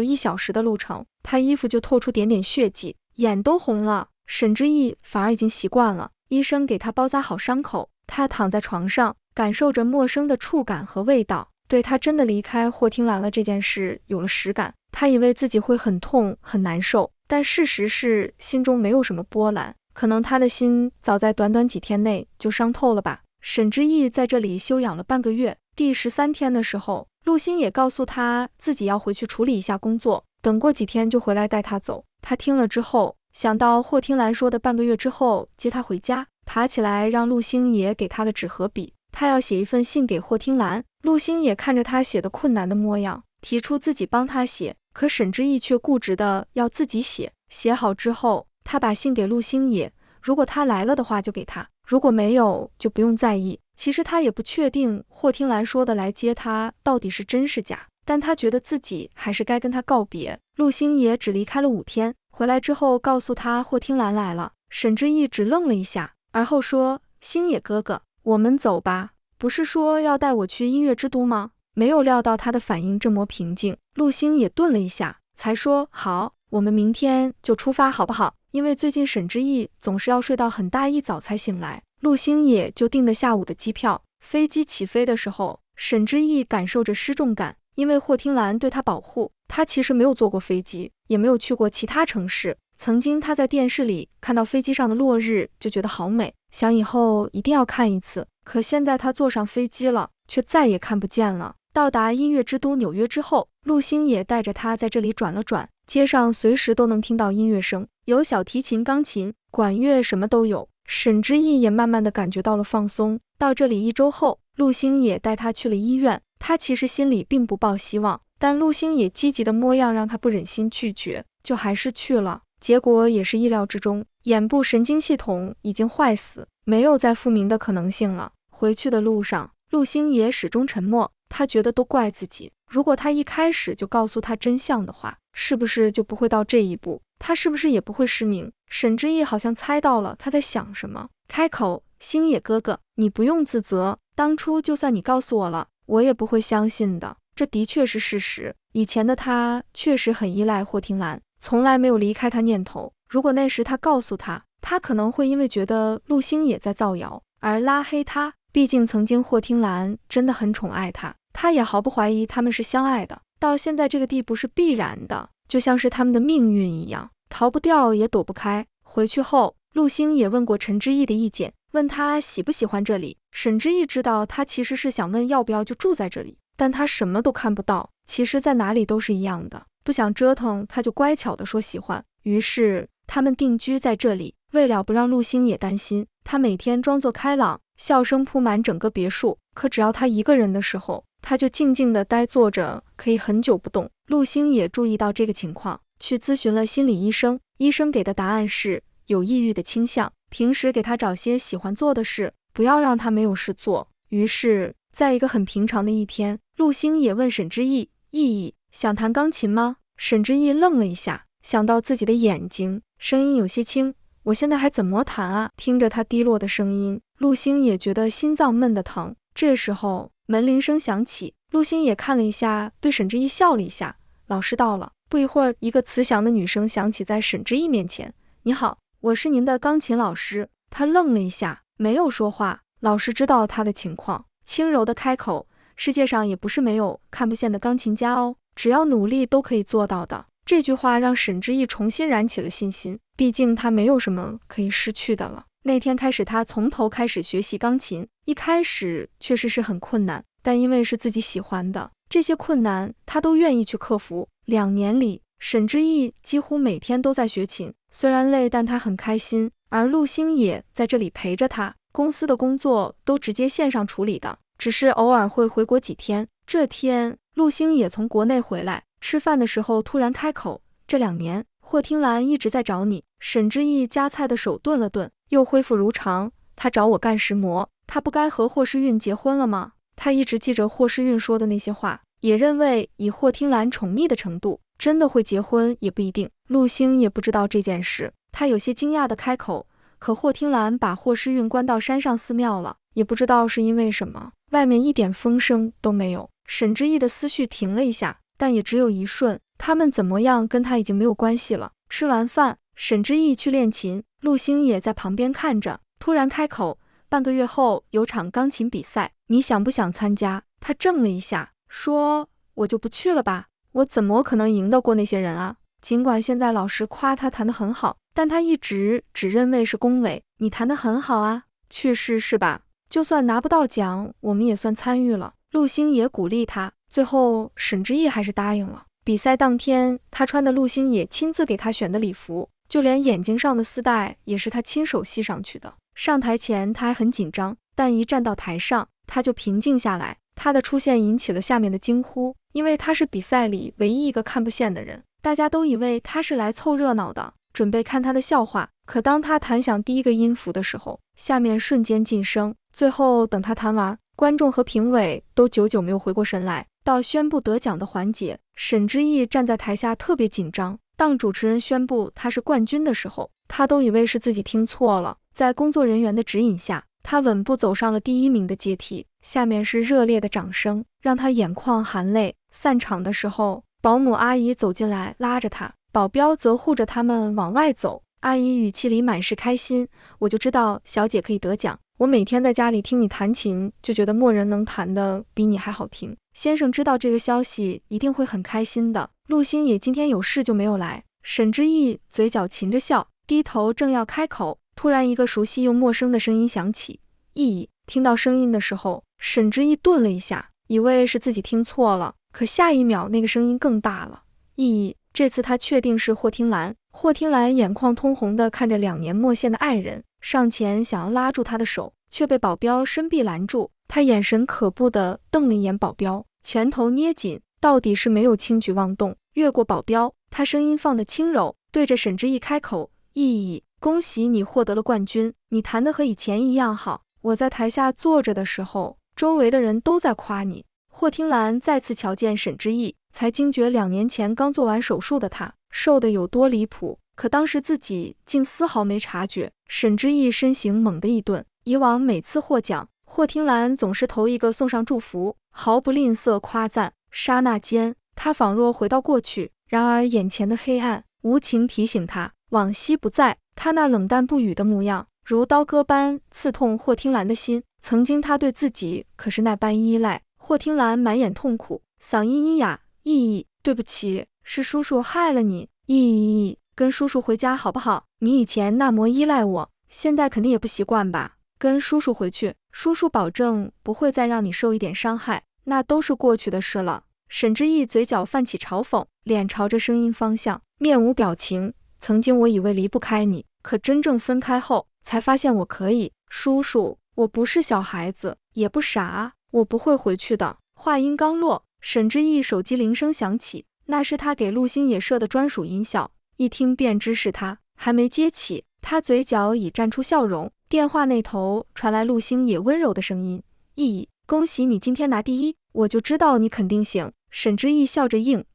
A: 1小时的路程，他衣服就透出点点血迹，眼都红了。沈之意反而已经习惯了，医生给他包扎好伤口，他躺在床上，感受着陌生的触感和味道，对他真的离开霍听兰了这件事有了实感。他以为自己会很痛很难受，但事实是心中没有什么波澜，可能他的心早在短短几天内就伤透了吧。沈之意在这里休养了半个月，第13天的时候，陆星也告诉他自己要回去处理一下工作，等过几天就回来带他走。他听了之后，想到霍听兰说的半个月之后接他回家，爬起来让陆星也给他了纸和笔，他要写一份信给霍听兰。陆星也看着他写的困难的模样，提出自己帮他写，可沈之意却固执的要自己写。写好之后，他把信给陆星野，如果他来了的话就给他，如果没有就不用在意。其实他也不确定霍听兰说的来接他到底是真是假，但他觉得自己还是该跟他告别。陆星野只离开了5天，回来之后告诉他霍听兰来了。沈之意只愣了一下，而后说：星野哥哥，我们走吧，不是说要带我去音乐之都吗？没有料到他的反应这么平静，陆星也顿了一下，才说：好，我们明天就出发好不好？因为最近沈之意总是要睡到很大一早才醒来，陆星也就订了下午的机票。飞机起飞的时候，沈之意感受着失重感，因为霍听兰对他保护，他其实没有坐过飞机，也没有去过其他城市。曾经他在电视里看到飞机上的落日，就觉得好美，想以后一定要看一次。可现在他坐上飞机了，却再也看不见了。到达音乐之都纽约之后，陆星也带着他在这里转了转，街上随时都能听到音乐声，有小提琴、钢琴、管乐，什么都有。沈之意也慢慢的感觉到了放松。到这里1周后，陆星也带他去了医院。他其实心里并不抱希望，但陆星也积极的模样让他不忍心拒绝，就还是去了。结果也是意料之中，眼部神经系统已经坏死，没有再复明的可能性了。回去的路上，陆星也始终沉默，他觉得都怪自己，如果他一开始就告诉他真相的话，是不是就不会到这一步？他是不是也不会失明？沈之意好像猜到了他在想什么，开口：星野哥哥，你不用自责，当初就算你告诉我了，我也不会相信的，这的确是事实。以前的他确实很依赖霍听兰，从来没有离开他念头。如果那时他告诉他，他可能会因为觉得陆星也在造谣而拉黑他，毕竟曾经霍听兰真的很宠爱他，他也毫不怀疑他们是相爱的。到现在这个地步是必然的，就像是他们的命运一样，逃不掉也躲不开。回去后，陆星也问过陈之意的意见，问他喜不喜欢这里。沈之意知道他其实是想问要不要就住在这里，但他什么都看不到，其实在哪里都是一样的，不想折腾他就乖巧地说喜欢。于是他们定居在这里。为了不让陆星也担心，他每天装作开朗，笑声铺满整个别墅。可只要他一个人的时候，他就静静地呆坐着，可以很久不动。陆星也注意到这个情况，去咨询了心理医生，医生给的答案是有抑郁的倾向，平时给他找些喜欢做的事，不要让他没有事做。于是在一个很平常的一天，陆星也问沈之意：意意，想弹钢琴吗？沈之意愣了一下，想到自己的眼睛，声音有些轻：我现在还怎么弹啊？听着他低落的声音，陆星也觉得心脏闷得疼。这时候门铃声响起，陆星也看了一下，对沈之意笑了一下：老师到了。不一会儿，一个慈祥的女声响起在沈之意面前：你好，我是您的钢琴老师。他愣了一下，没有说话。老师知道他的情况，轻柔地开口：世界上也不是没有看不见的钢琴家哦，只要努力都可以做到的。这句话让沈之意重新燃起了信心，毕竟他没有什么可以失去的了。那天开始，他从头开始学习钢琴，一开始确实是很困难，但因为是自己喜欢的，这些困难他都愿意去克服。2年里，沈之意几乎每天都在学琴，虽然累，但他很开心。而陆星也在这里陪着他，公司的工作都直接线上处理的，只是偶尔会回国几天。这天，陆星也从国内回来，吃饭的时候突然开口：这2年，霍听兰一直在找你。沈之意夹菜的手顿了顿，又恢复如常。他找我干石磨，他不该和霍世运结婚了吗？他一直记着霍世运说的那些话，也认为以霍听兰宠溺的程度，真的会结婚也不一定。陆星也不知道这件事，他有些惊讶地开口：可霍听兰把霍世运关到山上寺庙了，也不知道是因为什么，外面一点风声都没有。沈之意的思绪停了一下，但也只有一瞬，他们怎么样跟他已经没有关系了。吃完饭，沈之意去练琴，陆星也在旁边看着，突然开口：半个月后有场钢琴比赛，你想不想参加？他怔了一下，说：我就不去了吧，我怎么可能赢得过那些人啊？尽管现在老师夸他弹得很好，但他一直只认为是恭维。你弹得很好啊，去试试吧，就算拿不到奖，我们也算参与了。陆星也鼓励他，最后沈之意还是答应了。比赛当天，他穿的陆星也亲自给他选的礼服，就连眼睛上的丝带也是他亲手系上去的。上台前他还很紧张，但一站到台上，他就平静下来。他的出现引起了下面的惊呼，因为他是比赛里唯一一个看不见的人，大家都以为他是来凑热闹的，准备看他的笑话。可当他弹响第一个音符的时候，下面瞬间噤声。最后等他弹完，观众和评委都久久没有回过神来。到宣布得奖的环节，沈之翼站在台下特别紧张。当主持人宣布他是冠军的时候，他都以为是自己听错了。在工作人员的指引下，他稳步走上了第1名的阶梯。下面是热烈的掌声，让他眼眶含泪。散场的时候，保姆阿姨走进来拉着他，保镖则护着他们往外走。阿姨语气里满是开心，我就知道小姐可以得奖。我每天在家里听你弹琴，就觉得没人能弹的比你还好听。先生知道这个消息一定会很开心的。陆星野今天有事就没有来。沈之翼嘴角噙着笑，低头正要开口，突然一个熟悉又陌生的声音响起。意。听到声音的时候，沈之翼顿了一下，以为是自己听错了，可下一秒那个声音更大了。意。这次他确定是霍听兰。霍听兰眼眶通红地看着2年没见的爱人，上前想要拉住他的手，却被保镖伸臂拦住。他眼神可怖地瞪了一眼保镖，拳头捏紧，到底是没有轻举妄动。越过保镖，他声音放得轻柔，对着沈之翼开口：意，恭喜你获得了冠军，你弹得和以前一样好。我在台下坐着的时候，周围的人都在夸你。霍听兰再次瞧见沈之翼，才惊觉2年前刚做完手术的他瘦得有多离谱，可当时自己竟丝毫没察觉。沈之翼身形猛地一顿，以往每次获奖，霍听兰总是头一个送上祝福，毫不吝啬夸赞。刹那间，他仿若回到过去，然而眼前的黑暗无情提醒他，往昔不在。他那冷淡不语的模样，如刀割般刺痛霍听兰的心。曾经他对自己可是那般依赖。霍听兰满眼痛苦，嗓音阴哑：意，对不起，是叔叔害了你。意，跟叔叔回家好不好？你以前那么依赖我，现在肯定也不习惯吧？跟叔叔回去，叔叔保证不会再让你受一点伤害，那都是过去的事了。沈之翼嘴角泛起嘲讽，脸朝着声音方向，面无表情。曾经我以为离不开你，可真正分开后，才发现我可以。叔叔，我不是小孩子，也不傻，我不会回去的。话音刚落，沈之翼手机铃声响起，那是他给陆星野设的专属音效，一听便知是他。还没接起，他嘴角已绽出笑容。电话那头传来陆星野温柔的声音：意，恭喜你今天拿第1，我就知道你肯定行。沈之翼笑着应：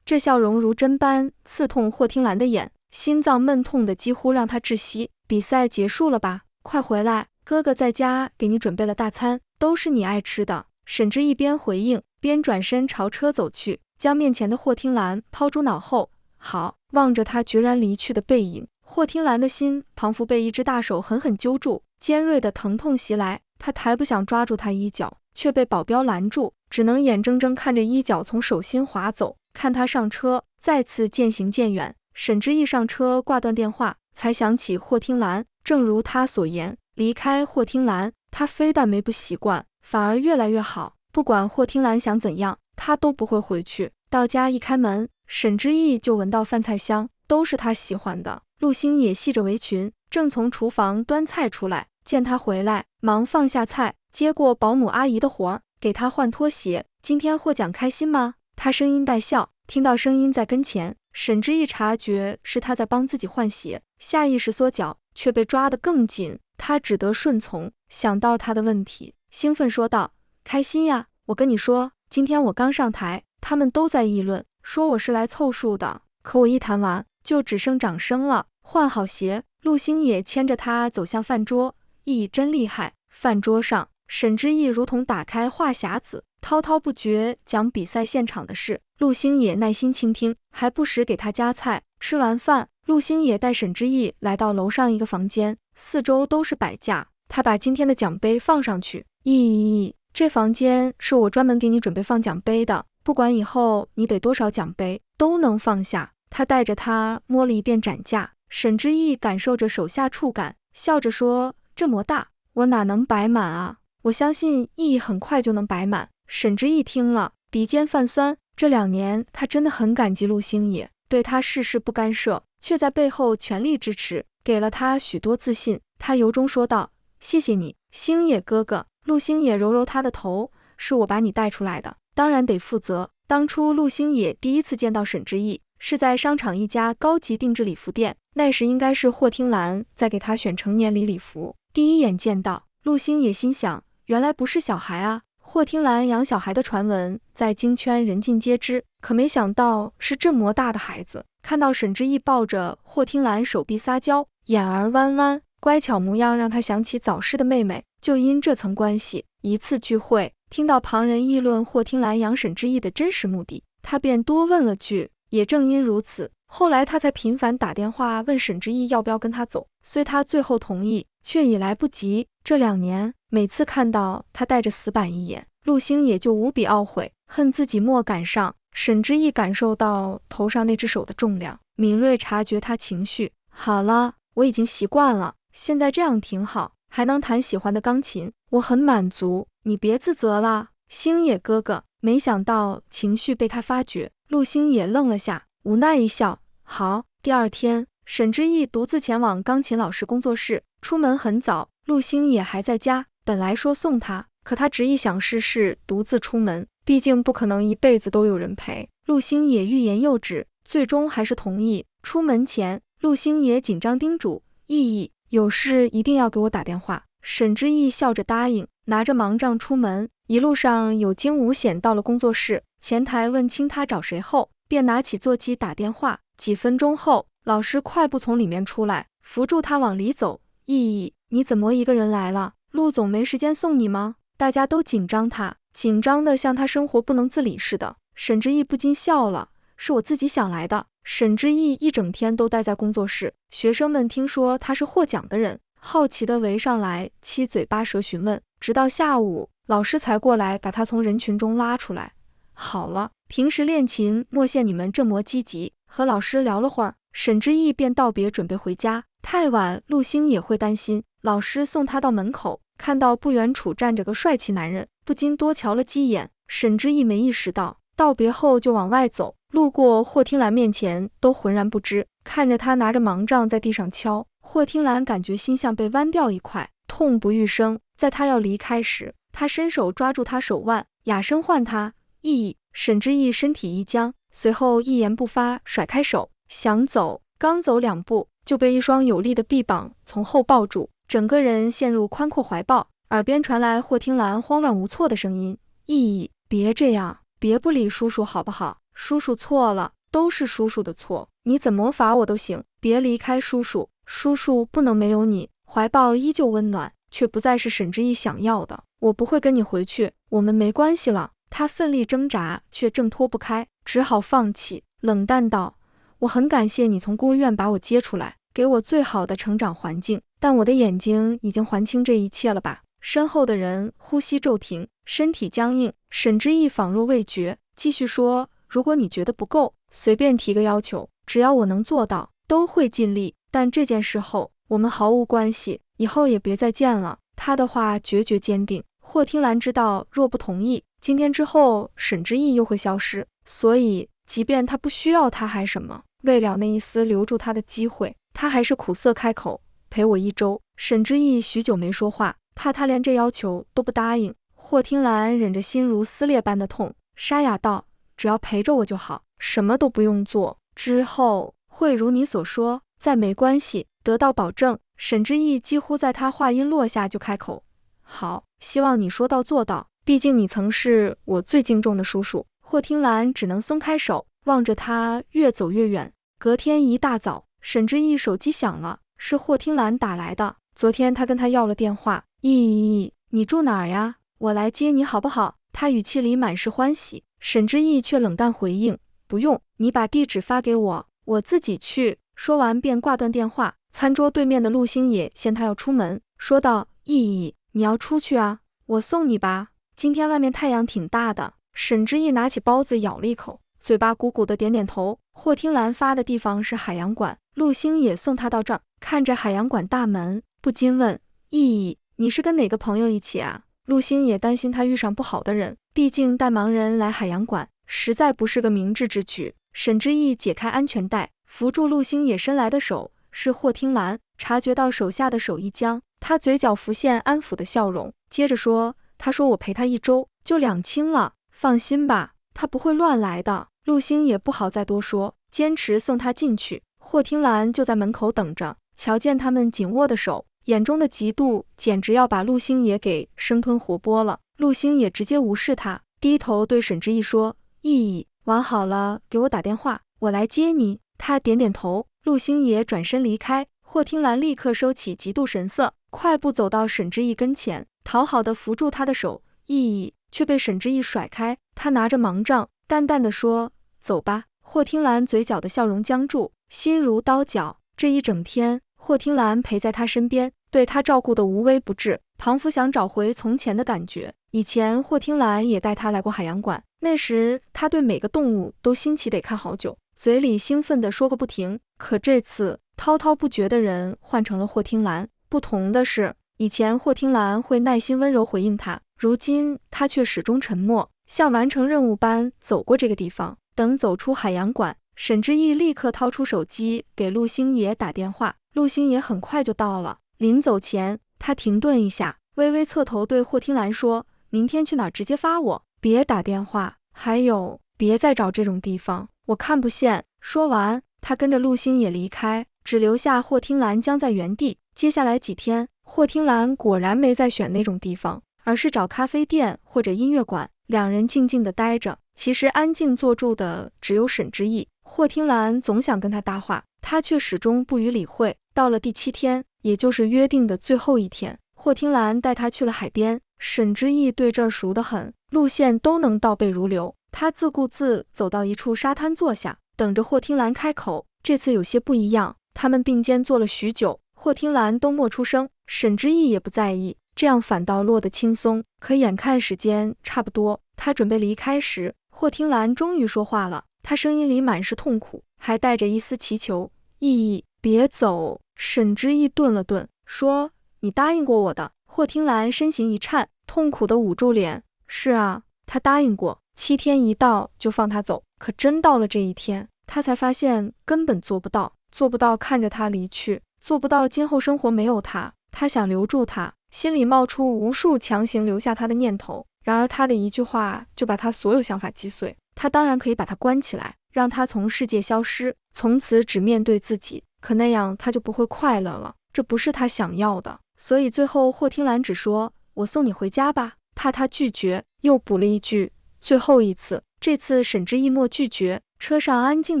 A: 这笑容如针般刺痛霍听兰的眼，心脏闷痛的几乎让他窒息。比赛结束了吧？快回来，哥哥在家给你准备了大餐，都是你爱吃的。沈之翼边回应边转身朝车走去，将面前的霍听兰抛诸脑后。好，望着他决然离去的背影，霍听兰的心仿佛被一只大手狠狠揪住，尖锐的疼痛袭来。他抬不想抓住他衣角，却被保镖拦住，只能眼睁睁看着衣角从手心滑走。看他上车，再次渐行渐远。沈之翼上车挂断电话，才想起霍听兰。正如他所言，离开霍听兰，他非但没不习惯，反而越来越好。不管霍听兰想怎样，他都不会回去。到家一开门，沈之翼就闻到饭菜香，都是他喜欢的。陆星也系着围裙，正从厨房端菜出来，见他回来，忙放下菜，接过保姆阿姨的活儿，给他换拖鞋。今天获奖开心吗？他声音带笑，听到声音在跟前，沈之翼察觉是他在帮自己换鞋，下意识缩脚，却被抓得更紧。他只得顺从。想到他的问题，兴奋说道：开心呀，我跟你说，今天我刚上台，他们都在议论，说我是来凑数的，可我一弹完，就只剩掌声了。换好鞋，陆星也牵着他走向饭桌。意真厉害。饭桌上，沈之翼如同打开话匣子，滔滔不绝讲比赛现场的事。陆星也耐心倾听，还不时给他夹菜。吃完饭，陆星也带沈之翼来到楼上一个房间，四周都是摆架，他把今天的奖杯放上去。意，这房间是我专门给你准备放奖杯的，不管以后你得多少奖杯，都能放下。他带着他摸了一遍展架，沈之翼感受着手下触感，笑着说：这么大，我哪能摆满啊？我相信意很快就能摆满。沈之翼听了，鼻尖泛酸。这2年，他真的很感激陆星野，对他事事不干涉，却在背后全力支持，给了他许多自信。他由衷说道：谢谢你，星野哥哥。陆星野揉揉他的头，是我把你带出来的，当然得负责。当初陆星野第一次见到沈之意，是在商场一家高级定制礼服店，那时应该是霍听兰在给他选成年礼服。第一眼见到陆星野，心想原来不是小孩啊。霍听兰养小孩的传闻在京圈人尽皆知，可没想到是这么大的孩子。看到沈之意抱着霍听兰手臂撒娇，眼儿弯弯，乖巧模样让他想起早逝的妹妹。就因这层关系，一次聚会，听到旁人议论霍听兰养沈之意的真实目的，他便多问了句。也正因如此，后来他才频繁打电话问沈之意要不要跟他走。虽他最后同意，却已来不及。这2年，每次看到他带着死板一眼，陆星也就无比懊悔，恨自己莫赶上。沈之意感受到头上那只手的重量，敏锐察觉他情绪。好了，我已经习惯了，现在这样挺好，还能弹喜欢的钢琴，我很满足，你别自责了，星野哥哥。没想到情绪被他发觉，陆星也愣了下，无奈一笑。好。第2天，沈之意独自前往钢琴老师工作室，出门很早，陆星也还在家。本来说送他，可他执意想试试独自出门，毕竟不可能一辈子都有人陪。陆星也欲言又止，最终还是同意。出门前，陆星也紧张叮嘱意义，有事一定要给我打电话。沈之意笑着答应，拿着盲杖出门。一路上有惊无险，到了工作室，前台问清他找谁后，便拿起座机打电话。几分钟后，老师快步从里面出来，扶住他往里走。意义，你怎么一个人来了？陆总没时间送你吗？大家都紧张他，紧张的像他生活不能自理似的。沈之意不禁笑了，是我自己想来的。沈之意一整天都待在工作室，学生们听说他是获奖的人，好奇地围上来，七嘴八舌询问，直到下午，老师才过来把他从人群中拉出来。好了，平时练琴莫见你们这么积极。和老师聊了会儿，沈之意便道别准备回家。太晚，陆星也会担心。老师送他到门口，看到不远处站着个帅气男人，不禁多瞧了几眼。沈之意没意识到，道别后就往外走，路过霍听兰面前都浑然不知，看着他拿着盲杖在地上敲。霍听兰感觉心像被剜掉一块，痛不欲生。在他要离开时，他伸手抓住他手腕，哑声唤他意义。沈之意身体一僵，随后一言不发甩开手想走，刚走2步就被一双有力的臂膀从后抱住，整个人陷入宽阔怀抱。耳边传来霍听兰慌乱无措的声音，意义，别这样，别不理叔叔好不好？叔叔错了，都是叔叔的错，你怎么罚我都行，别离开叔叔，叔叔不能没有你。怀抱依旧温暖，却不再是沈之意想要的。我不会跟你回去，我们没关系了。他奋力挣扎，却挣脱不开，只好放弃，冷淡道，我很感谢你从孤儿院把我接出来，给我最好的成长环境，但我的眼睛已经还清这一切了吧？身后的人呼吸骤停，身体僵硬。沈之意仿若未觉，继续说，如果你觉得不够，随便提个要求，只要我能做到，都会尽力。但这件事后，我们毫无关系，以后也别再见了。他的话决绝坚定。霍听兰知道，若不同意，今天之后沈之意又会消失，所以即便他不需要他还什么，为了那一丝留住他的机会，他还是苦涩开口，陪我1周。沈之意许久没说话，怕他连这要求都不答应。霍听兰忍着心如撕裂般的痛，沙哑道，只要陪着我就好，什么都不用做，之后会如你所说，再没关系，得到保证。沈之意几乎在他话音落下就开口，好，希望你说到做到，毕竟你曾是我最敬重的叔叔。霍听兰只能松开手，望着他越走越远。隔天一大早，沈之意手机响了，是霍听兰打来的。昨天他跟他要了电话，意，你住哪儿呀？我来接你好不好？他语气里满是欢喜。沈之意却冷淡回应，不用，你把地址发给我，我自己去。说完便挂断电话。餐桌对面的陆星野见他要出门，说道，意，你要出去啊？我送你吧，今天外面太阳挺大的。沈之意拿起包子咬了一口，嘴巴鼓鼓的点点头。霍听兰发的地方是海洋馆，陆星野送他到这儿，看着海洋馆大门，不禁问，意，你是跟哪个朋友一起啊？陆星野担心他遇上不好的人，毕竟带盲人来海洋馆实在不是个明智之举。沈之意解开安全带，扶住陆星野伸来的手，是霍听兰。察觉到手下的手一僵，他嘴角浮现安抚的笑容，接着说，他说我陪他1周，就两清了，放心吧，他不会乱来的。陆星也不好再多说，坚持送他进去。霍听兰就在门口等着，瞧见他们紧握的手，眼中的嫉妒简直要把陆星也给生吞活剥了。陆星也直接无视他，低头对沈之意说：“意意，玩好了给我打电话，我来接你。”他点点头，陆星也转身离开。霍听兰立刻收起嫉妒神色，快步走到沈之意跟前，讨好的扶住他的手。意意却被沈之意甩开，他拿着盲杖，淡淡的说：“走吧。”霍听兰嘴角的笑容僵住，心如刀绞。这一整天，霍听兰陪在他身边，对他照顾的无微不至，庞福想找回从前的感觉。以前霍听兰也带他来过海洋馆，那时他对每个动物都新奇得看好久，嘴里兴奋地说个不停。可这次滔滔不绝的人换成了霍听兰。不同的是，以前霍听兰会耐心温柔回应他，如今他却始终沉默，像完成任务般走过这个地方。等走出海洋馆，沈之意立刻掏出手机给陆星野打电话，陆星野很快就到了。临走前，他停顿一下，微微侧头对霍听兰说：“明天去哪儿直接发我，别打电话，还有别再找这种地方，我看不见。”说完，他跟着陆星野离开，只留下霍听兰僵在原地。接下来几天，霍听兰果然没再选那种地方，而是找咖啡店或者音乐馆，两人静静地待着。其实安静坐住的只有沈之意，霍听兰总想跟他搭话，他却始终不予理会。到了第7天，也就是约定的最后一天，霍听兰带他去了海边。沈之意对这儿熟得很，路线都能倒背如流。他自顾自走到一处沙滩坐下，等着霍听兰开口。这次有些不一样，他们并肩坐了许久，霍听兰都默出声，沈之意也不在意，这样反倒落得轻松。可眼看时间差不多，他准备离开时，霍听兰终于说话了，他声音里满是痛苦，还带着一丝祈求：“意意，别走。”沈之意顿了顿，说：“你答应过我的。”霍听兰身形一颤，痛苦地捂住脸：“是啊，他答应过，7天一到就放他走。可真到了这一天，他才发现根本做不到，做不到看着他离去，做不到今后生活没有他。他想留住他，心里冒出无数强行留下他的念头，然而他的一句话就把他所有想法击碎。他当然可以把他关起来，让他从世界消失，从此只面对自己，可那样他就不会快乐了，这不是他想要的。所以最后霍听兰只说：“我送你回家吧。”怕他拒绝，又补了一句：“最后一次。”这次沈之意默拒绝。车上安静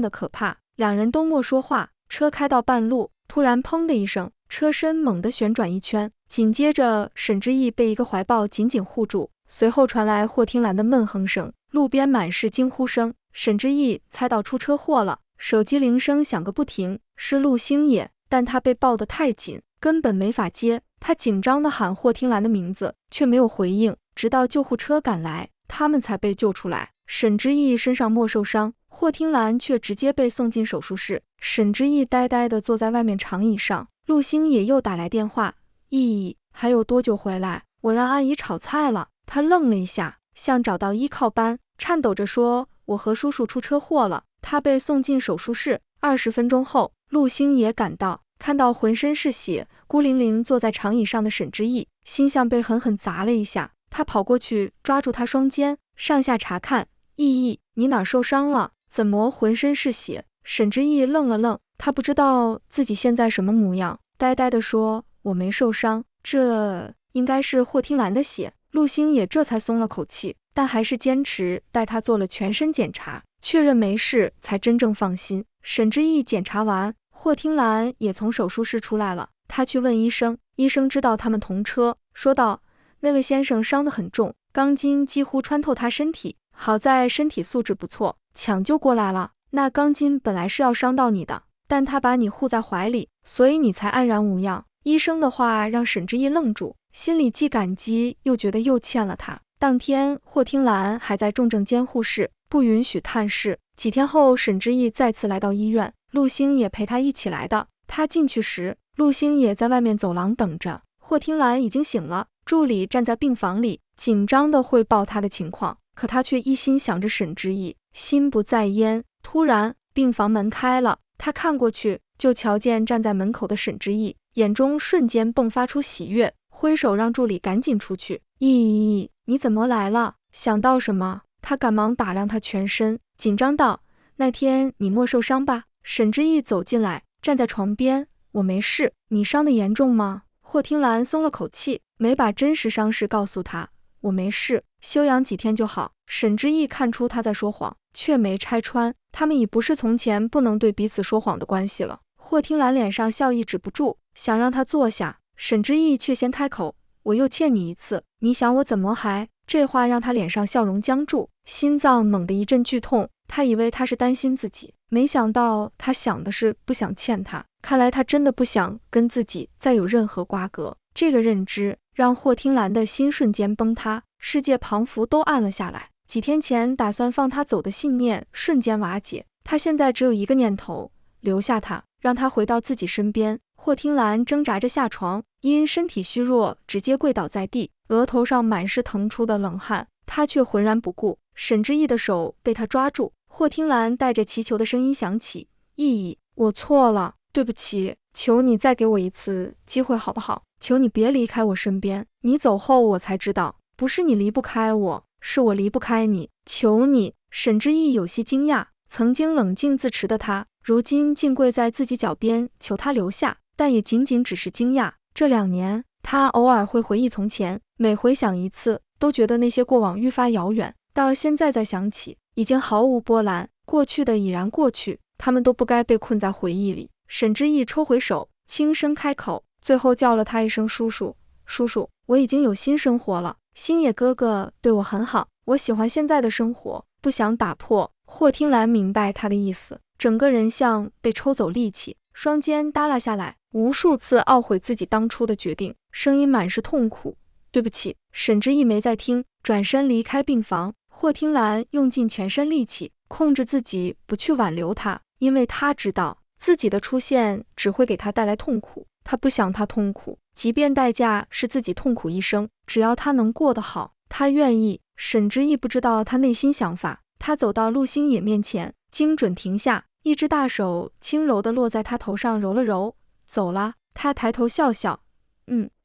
A: 的可怕，两人都默说话。车开到半路，突然砰的一声，车身猛地旋转一圈，紧接着沈之意被一个怀抱紧紧护住，随后传来霍听兰的闷哼声，路边满是惊呼声。沈之意猜到出车祸了，手机铃声响个不停，是陆星野，但他被抱得太紧，根本没法接。他紧张地喊霍听兰的名字，却没有回应，直到救护车赶来，他们才被救出来。沈之意身上没受伤，霍听兰却直接被送进手术室。沈之意呆呆地坐在外面长椅上。陆星野又打来电话：“意意，还有多久回来？我让阿姨炒菜了。”他愣了一下，像找到依靠般，颤抖着说：“我和叔叔出车祸了。”他被送进手术室。20分钟后，陆星野赶到，看到浑身是血，孤零零坐在长椅上的沈之意，心像被狠狠砸了一下。他跑过去抓住他双肩，上下查看：“意意，你哪儿受伤了？怎么浑身是血？”沈之意愣了愣，他不知道自己现在什么模样，呆呆地说：“我没受伤，这应该是霍听兰的血。”陆星野这才松了口气，但还是坚持带他做了全身检查，确认没事才真正放心。沈之意检查完，霍听兰也从手术室出来了，他去问医生，医生知道他们同车，说道：“那位先生伤得很重，钢筋几乎穿透他身体，好在身体素质不错，抢救过来了。那钢筋本来是要伤到你的，但他把你护在怀里，所以你才安然无恙。”医生的话让沈之意愣住，心里既感激又觉得又欠了他。当天霍听兰还在重症监护室，不允许探视。几天后，沈之意再次来到医院，陆星也陪他一起来的。他进去时，陆星也在外面走廊等着。霍听兰已经醒了，助理站在病房里，紧张地汇报他的情况，可他却一心想着沈之意，心不在焉。突然，病房门开了，他看过去，就瞧见站在门口的沈之意，眼中瞬间迸发出喜悦，挥手让助理赶紧出去。“意意，你怎么来了？”想到什么，他赶忙打量他全身，紧张道：“那天你莫受伤吧？”沈之意走进来，站在床边：“我没事，你伤得严重吗？”霍听兰松了口气，没把真实伤势告诉他：“我没事，休养几天就好。”沈之意看出他在说谎，却没拆穿，他们已不是从前不能对彼此说谎的关系了。霍听兰脸上笑意止不住，想让他坐下，沈之意却先开口：“我又欠你一次，你想我怎么还……”这话让他脸上笑容僵住，心脏猛地一阵剧痛。他以为他是担心自己，没想到他想的是不想欠他。看来他真的不想跟自己再有任何瓜葛。这个认知让霍听兰的心瞬间崩塌，世界彷佛都暗了下来。几天前打算放他走的信念瞬间瓦解，他现在只有一个念头：留下他，让他回到自己身边。霍听兰挣扎着下床，因身体虚弱直接跪倒在地，额头上满是腾出的冷汗，他却浑然不顾。沈之意的手被他抓住，霍听兰带着祈求的声音响起：“意意，我错了，对不起，求你再给我一次机会好不好？求你别离开我身边。你走后我才知道，不是你离不开我，是我离不开你，求你。”沈之意有些惊讶，曾经冷静自持的他，如今竟跪在自己脚边求他留下，但也仅仅只是惊讶。这2年，他偶尔会回忆从前，每回想一次，都觉得那些过往愈发遥远，到现在再想起，已经毫无波澜，过去的已然过去，他们都不该被困在回忆里。沈之意抽回手，轻声开口，最后叫了他一声叔叔。叔叔，我已经有新生活了，星野哥哥对我很好，我喜欢现在的生活，不想打破。霍听兰明白他的意思，整个人像被抽走力气，双肩耷拉下来，无数次懊悔自己当初的决定，声音满是痛苦：“对不起。”沈之意没再听，转身离开病房。霍听兰用尽全身力气，控制自己不去挽留他，因为他知道自己的出现只会给他带来痛苦，他不想他痛苦，即便代价是自己痛苦一生，只要他能过得好，他愿意。沈之意不知道他内心想法，他走到陆星野面前，精准停下，一只大手轻柔地落在他头上揉了揉：“走了。”他抬头笑笑：“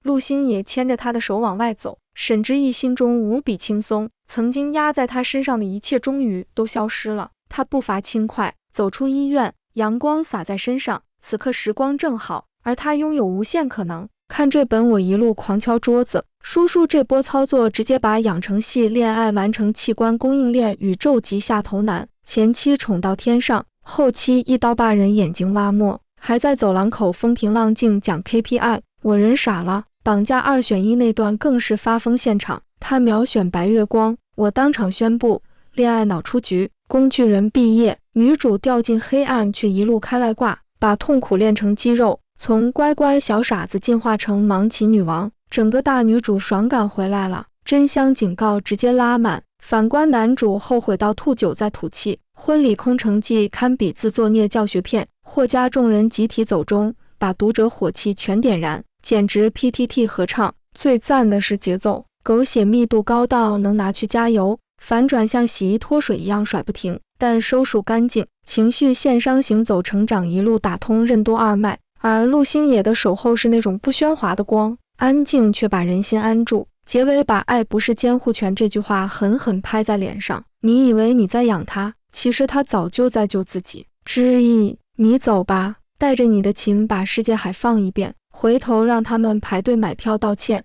A: 陆星野牵着他的手往外走。沈之意心中无比轻松，曾经压在他身上的一切终于都消失了。他步伐轻快，走出医院，阳光洒在身上，此刻时光正好，而他拥有无限可能。看这本我一路狂敲桌子，叔叔这波操作直接把养成系恋爱完成器官供应链宇宙级下头男，前期宠到天上，后期一刀把人眼睛挖没，还在走廊口风平浪静讲 KPI， 我人傻了。绑架2选1那段更是发疯现场，他秒选白月光，我当场宣布恋爱脑出局，工具人毕业，女主掉进黑暗却一路开外挂，把痛苦练成肌肉，从乖乖小傻子进化成盲棋女王，整个大女主爽感回来了，真香警告直接拉满。反观男主后悔到吐酒再吐气，婚礼空城计堪比自作孽教学片，霍家众人集体走中，把读者火气全点燃，简直 PTT 合唱。最赞的是节奏，狗血密度高到能拿去加油，反转像洗衣脱水一样甩不停，但收束干净，情绪线上行走成长一路打通任督二脉。而陆星野的守候是那种不喧哗的光，安静却把人心安住。结尾把爱不是监护权这句话狠狠拍在脸上，你以为你在养他，其实他早就在救自己。之意，你走吧，带着你的琴把世界海放一遍，回头让他们排队买票道歉。